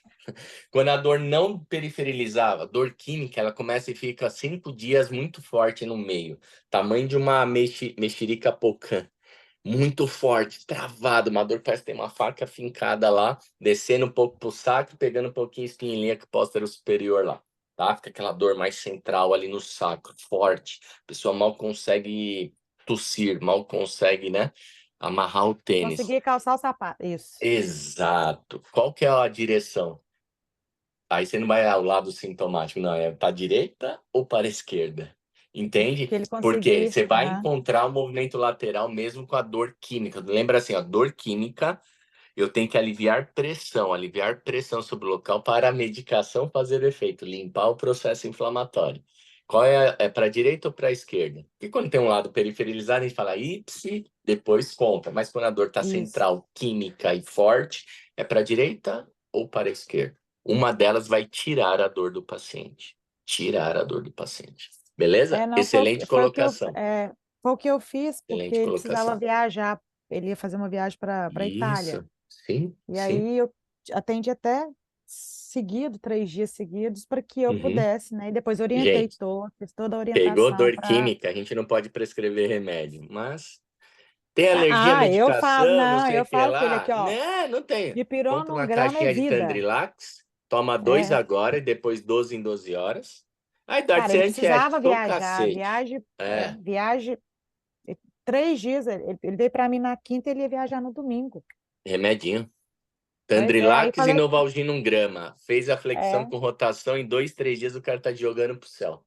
Quando a dor não periferilizava, dor química, ela começa e fica 5 dias muito forte no meio. Tamanho de uma mexerica pocã. Muito forte, travado, uma dor que parece que tem uma faca fincada lá, descendo um pouco pro sacro, pegando um pouquinho espinha ilíaca póstero superior lá, tá? Fica aquela dor mais central ali no sacro, forte. A pessoa mal consegue tossir, mal consegue, né? Amarrar o tênis. Conseguir calçar o sapato. Isso. Exato. Qual que é a direção? Aí você não vai ao lado sintomático, não, é para a direita ou para a esquerda? Entende? Que ele Porque conseguir. você vai Aham. encontrar o movimento lateral mesmo com a dor química. Lembra assim, ó, dor química, eu tenho que aliviar pressão sobre o local para a medicação fazer efeito, limpar o processo inflamatório. Qual é para a direita ou para a esquerda? Porque quando tem um lado periferizado, a gente fala ipsi, depois conta. Mas quando a dor está Isso. central, química e forte, é para a direita ou para a esquerda? Uma delas vai tirar a dor do paciente. Tirar a dor do paciente. Beleza? Não, Excelente colocação. foi o que eu fiz, porque Excelente ele precisava colocação. viajar. Ele ia fazer uma viagem para a Itália. Isso. Sim, E sim. aí eu atendi até seguido, 3 dias seguidos, para que eu Uhum. pudesse, né? E depois orientei Gente, fiz toda a pegou orientação dor para. química, a gente não pode prescrever remédio, mas tem alergia à Eu falo, medicação, não não, sei eu o que falo com ele lá. aqui, ó, Não tem. dipirona Compra 1 uma grama é caixinha de vida. Tandrilax, toma 2 É. agora e depois 12 em 12 horas. Aí dá de Cara, ser ele antiético, precisava tô viajar, cacete. viagem, 3 dias, ele veio para mim na quinta, ele ia viajar no domingo. Remedinho. Pois é, aí Tandrilax e falei, Novalgina 1 grama. Fez a flexão é, com rotação, em 2, 3 dias o cara tá jogando pro céu.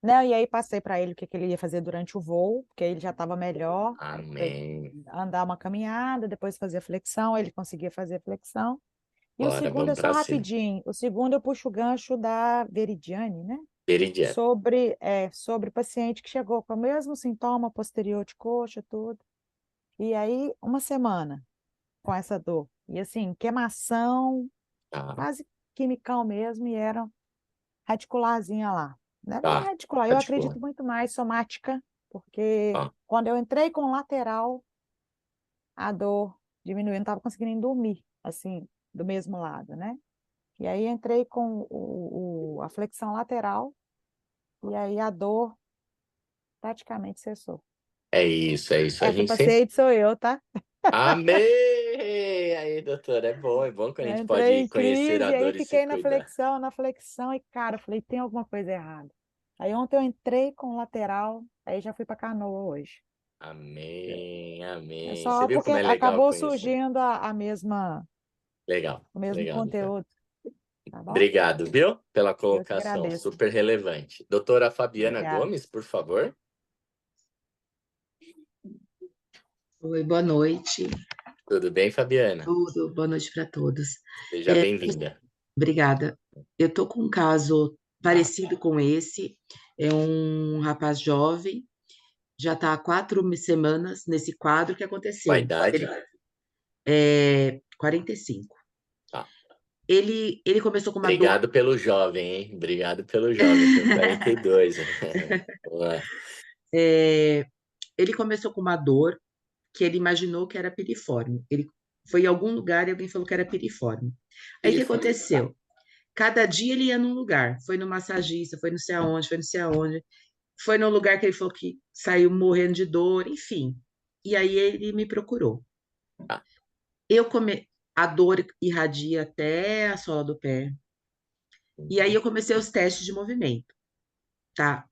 não, e aí passei para ele o que ele ia fazer durante o voo, porque ele já estava melhor, pra ele Amém. andar uma caminhada, depois fazer flexão, ele conseguia fazer flexão. E o Bora, segundo é vamos só pra cima. rapidinho, o segundo eu puxo o gancho da Veridiane, né? Veridiano. Sobre paciente que chegou com o mesmo sintoma posterior de coxa, tudo. E aí, uma semana com essa dor. E assim, queimação, Tá, quase quimicão mesmo, e era radicularzinha lá. Não é tá. radicular, eu acredito muito mais somática, porque Tá. quando eu entrei com o lateral, a dor diminuiu, eu não estava conseguindo nem dormir, assim, do mesmo lado, né? E aí entrei com a flexão lateral, e aí a dor praticamente cessou. É isso, é isso. A Essa gente sempre. paciente sou eu, tá? Amei! Aí, doutora, é bom que a Eu gente entrei pode em conhecer a crise, aí dor e se fiquei cuidar. na flexão, e cara, eu falei, tem alguma coisa errada. Aí ontem eu entrei com o lateral, aí já fui para canoa hoje. Amém, É amém. Você só viu porque como é legal acabou conhecer? surgindo Legal, o mesmo legal, doutora. conteúdo, tá bom? Obrigado, viu, pela Eu que colocação, agradeço. super relevante. Doutora Fabiana Obrigada. Gomes, por favor. Oi, boa noite. Tudo bem, Fabiana? Tudo, boa noite para todos. Seja bem-vinda. Obrigada. Eu tô com um caso Tá. parecido com esse. É um rapaz jovem, já está há 4 semanas nesse quadro que aconteceu. Qual a idade? 45. Tá. Ele começou com uma dor. Obrigado pelo jovem, hein? Obrigado pelo jovem, tenho 42. Vamos lá. Ele começou com uma dor que ele imaginou que era piriforme. Ele foi em algum lugar e alguém falou que era piriforme. Aí o que aconteceu? Cada dia ele ia num lugar, foi no massagista, foi não sei aonde, foi no lugar que ele falou que saiu morrendo de dor, enfim. E aí ele me procurou. Tá. A dor irradia até a sola do pé. E aí eu comecei os testes de movimento, tá?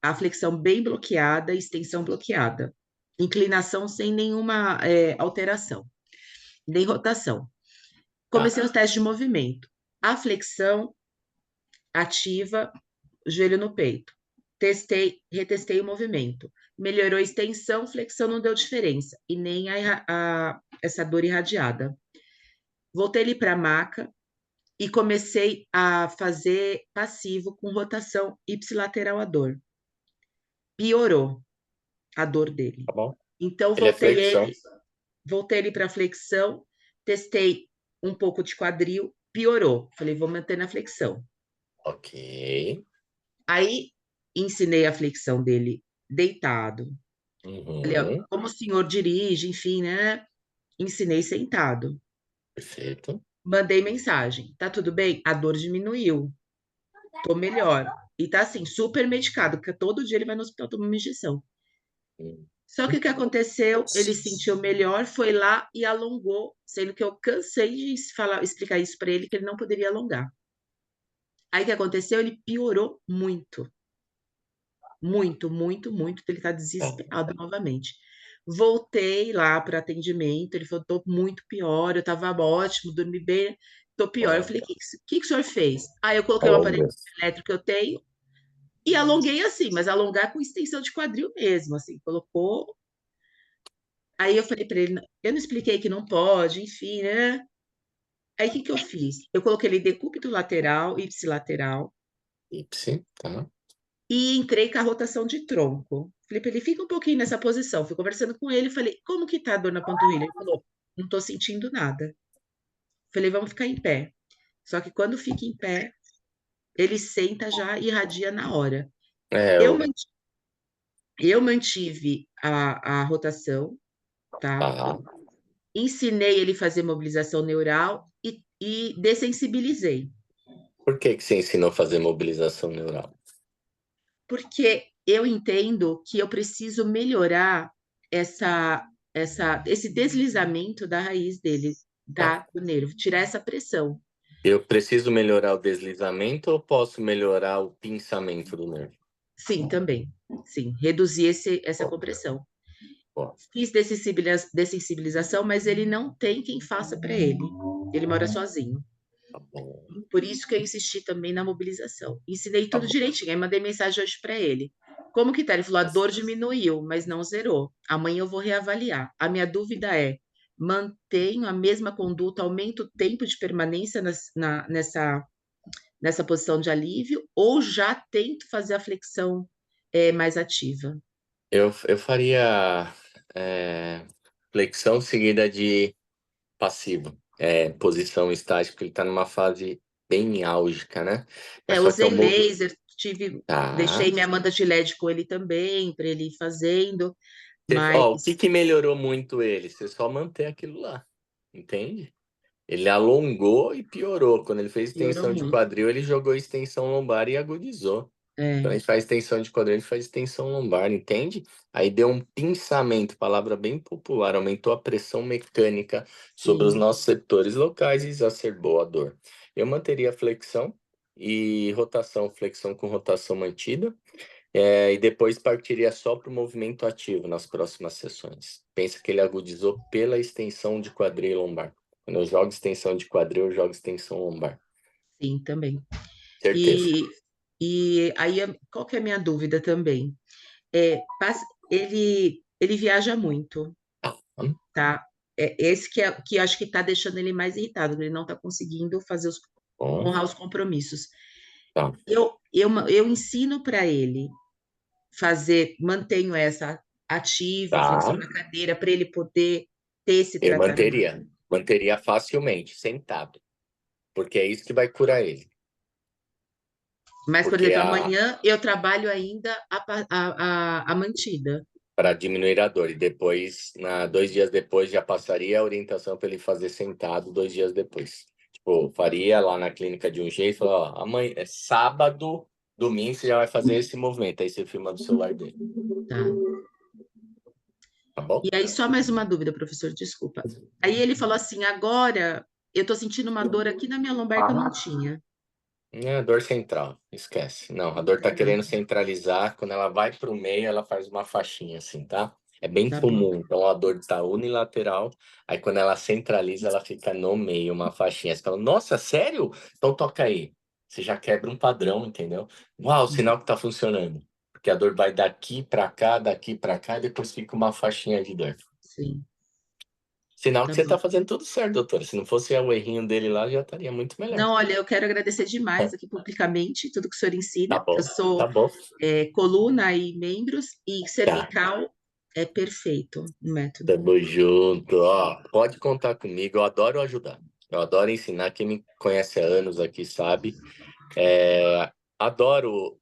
A flexão bem bloqueada, extensão bloqueada. Inclinação sem nenhuma alteração, nem rotação. Comecei os testes de movimento. A flexão ativa, joelho no peito. Retestei o movimento. Melhorou a extensão, flexão não deu diferença. E nem essa dor irradiada. Voltei ele para a maca e comecei a fazer passivo com rotação ipsilateral à dor. Piorou a dor dele. Tá bom. Então, voltei ele para flexão, testei um pouco de quadril, piorou. Falei, vou manter na flexão. Ok. Aí, ensinei a flexão dele deitado. Falei, Uhum. como o senhor dirige, enfim, né? Ensinei sentado. Perfeito. Mandei mensagem. Tá tudo bem? A dor diminuiu. Tô melhor. E tá assim, super medicado, porque todo dia ele vai no hospital tomar uma injeção. Só que o que aconteceu? Ele sentiu melhor, foi lá e alongou, sendo que eu cansei de explicar isso para ele, que ele não poderia alongar. Aí o que aconteceu? Ele piorou muito. Muito, muito, muito. Ele tá desesperado novamente. Voltei lá para atendimento, ele falou, tô muito pior, eu tava ótimo, dormi bem, tô pior. Eu falei, o que o senhor fez? Aí eu coloquei um Oh, aparelho meu. elétrico que eu tenho e alonguei assim, mas alongar com extensão de quadril mesmo, assim, colocou. Aí eu falei para ele, eu não expliquei que não pode, enfim, né? Aí o que eu fiz? Eu coloquei ele decúbito lateral, ipsilateral, Ipsi, tá? e entrei com a rotação de tronco. Falei para ele, fica um pouquinho nessa posição. Fui conversando com ele, falei, como que tá a dor na panturrilha? Ele falou, não tô sentindo nada. Falei, vamos ficar em pé. Só que quando fica em pé, ele senta já e irradia na hora. É, Eu mantive, eu mantive a rotação, tá? tá. Ensinei ele a fazer mobilização neural e dessensibilizei. Por que você ensinou a fazer mobilização neural? Porque eu entendo que eu preciso melhorar esse deslizamento da raiz dele, Tá. do nervo, tirar essa pressão. Eu preciso melhorar o deslizamento ou posso melhorar o pinçamento do nervo? Sim, também. Sim, reduzir essa Bom, compressão. bom, Fiz dessensibilização, mas ele não tem quem faça para ele. Ele mora sozinho. tá bom, Por isso que eu insisti também na mobilização. Ensinei tá tudo bom. direitinho. Aí mandei mensagem hoje para ele. Como que tá? Ele falou: a dor diminuiu, mas não zerou. Amanhã eu vou reavaliar. A minha dúvida é: mantenho a mesma conduta, aumento o tempo de permanência nessa posição de alívio, ou já tento fazer a flexão mais ativa? Eu faria flexão seguida de passivo. Posição estática, porque ele está numa fase bem álgica, né? Mas só que Usei laser, Tá. deixei minha manta de LED com ele também, para ele ir fazendo, Ó, o mas que melhorou muito ele? Você só manter aquilo lá, entende? Ele alongou e piorou. Quando ele fez piorou extensão de muito. quadril, ele jogou extensão lombar e agudizou. Quando a É, gente faz extensão de quadril, a gente faz extensão lombar, entende? Aí deu um pinçamento, palavra bem popular, aumentou a pressão mecânica sobre os sim. nossos setores locais e exacerbou a dor. Eu manteria a flexão e rotação, flexão com rotação mantida, e depois partiria só para o movimento ativo nas próximas sessões. Pensa que ele agudizou pela extensão de quadril e lombar. Quando eu jogo extensão de quadril, eu jogo extensão lombar. Sim, também. Certeza. E aí, qual que é a minha dúvida também? Ele viaja muito, Ah, tá? Esse que eu acho que está deixando ele mais irritado, ele não está conseguindo bom, honrar os compromissos. tá. Eu ensino para ele mantenho essa ativa, Tá. flexão na cadeira, para ele poder ter esse Eu tratamento. manteria facilmente, sentado, porque é isso que vai curar ele. Mas, por Porque exemplo, amanhã eu trabalho ainda a mantida. para diminuir a dor, e depois, 2 dias depois, já passaria a orientação para ele fazer sentado 2 dias depois. Tipo, faria lá na clínica de um jeito, falar, ó, amanhã, sábado, domingo, você já vai fazer esse movimento, aí você filma do celular dele, Tá. tá bom? E aí, só mais uma dúvida, professor, desculpa. Aí ele falou assim: agora eu tô sentindo uma dor aqui na minha lombar que eu não tinha. É a dor central, esquece. Não, a dor tá querendo centralizar. Quando ela vai para o meio, ela faz uma faixinha assim, tá? É bem Tá bom. comum. Então a dor está unilateral. Aí quando ela centraliza, ela fica no meio, uma faixinha. Você fala, nossa, sério? Então toca aí. Você já quebra um padrão, entendeu? Uau, sinal que tá funcionando. Porque a dor vai daqui para cá, e depois fica uma faixinha de dor. Sim, Sinal que tá você bom. tá fazendo tudo certo, doutora. Se não fosse o errinho dele lá, já estaria muito melhor. Não, olha, eu quero agradecer demais aqui publicamente tudo que o senhor Tá ensina. bom, Eu tá sou bom. coluna e membros, e Tá. cervical é perfeito o método. Tamo junto, ó. Pode contar comigo, eu adoro ajudar. Eu adoro ensinar. Quem me conhece há anos aqui sabe. Adoro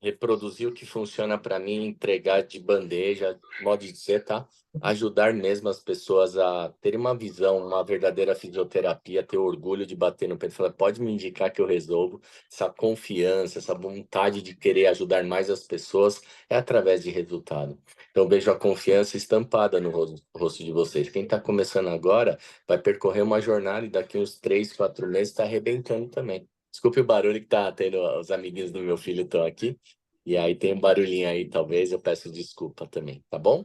reproduzir o que funciona para mim, entregar de bandeja, modo de dizer, tá? Ajudar mesmo as pessoas a terem uma visão, uma verdadeira fisioterapia, ter orgulho de bater no peito e falar, pode me indicar que eu resolvo. Essa confiança, essa vontade de querer ajudar mais as pessoas é através de resultado. Então, eu vejo a confiança estampada no rosto de vocês. Quem está começando agora vai percorrer uma jornada e daqui uns 3, 4 meses está arrebentando também. Desculpe o barulho que tá tendo, os amiguinhos do meu filho estão aqui. E aí tem um barulhinho aí, talvez, eu peço desculpa também, tá bom?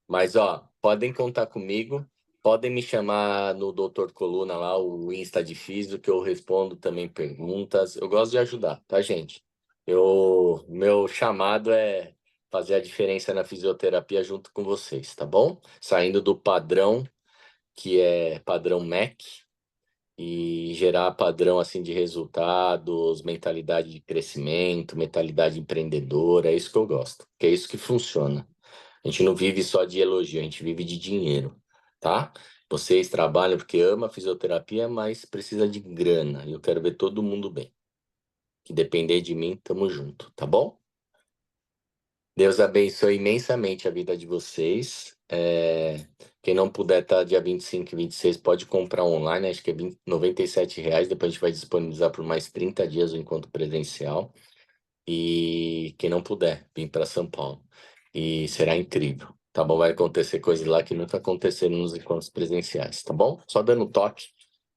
Mas, ó, podem contar comigo. Podem me chamar no Doutor Coluna lá, o Insta de Físio, que eu respondo também perguntas. Eu gosto de ajudar, tá, gente? Meu chamado é fazer a diferença na fisioterapia junto com vocês, tá bom? Saindo do padrão, que é padrão MEC, e gerar padrão assim de resultados, mentalidade de crescimento, mentalidade empreendedora, é isso que eu gosto, que é isso que funciona. A gente não vive só de elogio, a gente vive de dinheiro, tá? Vocês trabalham porque ama fisioterapia, mas precisa de grana. E eu quero ver todo mundo bem. Que depender de mim, tamo junto, tá bom? Deus abençoe imensamente a vida de vocês. Quem não puder estar dia 25 e 26 pode comprar online, acho que é R$ 97. Depois a gente vai disponibilizar por mais 30 dias o encontro presencial. E quem não puder, vir para São Paulo. E será incrível, tá bom? Vai acontecer coisas lá que nunca aconteceram nos encontros presenciais, tá bom? Só dando toque,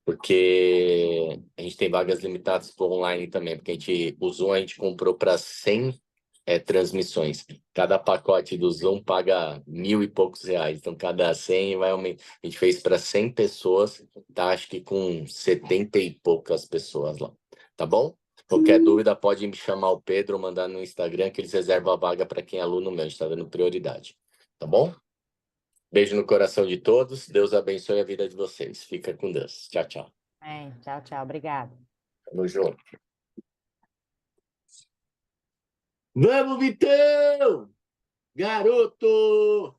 porque a gente tem vagas limitadas para online também, porque a gente comprou para 100 transmissões. Cada pacote do Zoom paga 1.000 e poucos reais, então cada 100 vai aumentar. A gente fez para 100 pessoas, tá? Acho que com 70 e poucas pessoas lá, tá bom? Qualquer dúvida, pode me chamar o Pedro, mandar no Instagram, que eles reservam a vaga para quem é aluno meu, a gente está dando prioridade. Tá bom? Beijo no coração de todos. Deus abençoe a vida de vocês. Fica com Deus. Tchau, tchau. Tchau, tchau. Obrigada. Tamo junto. Vamos, Vitão! Garoto!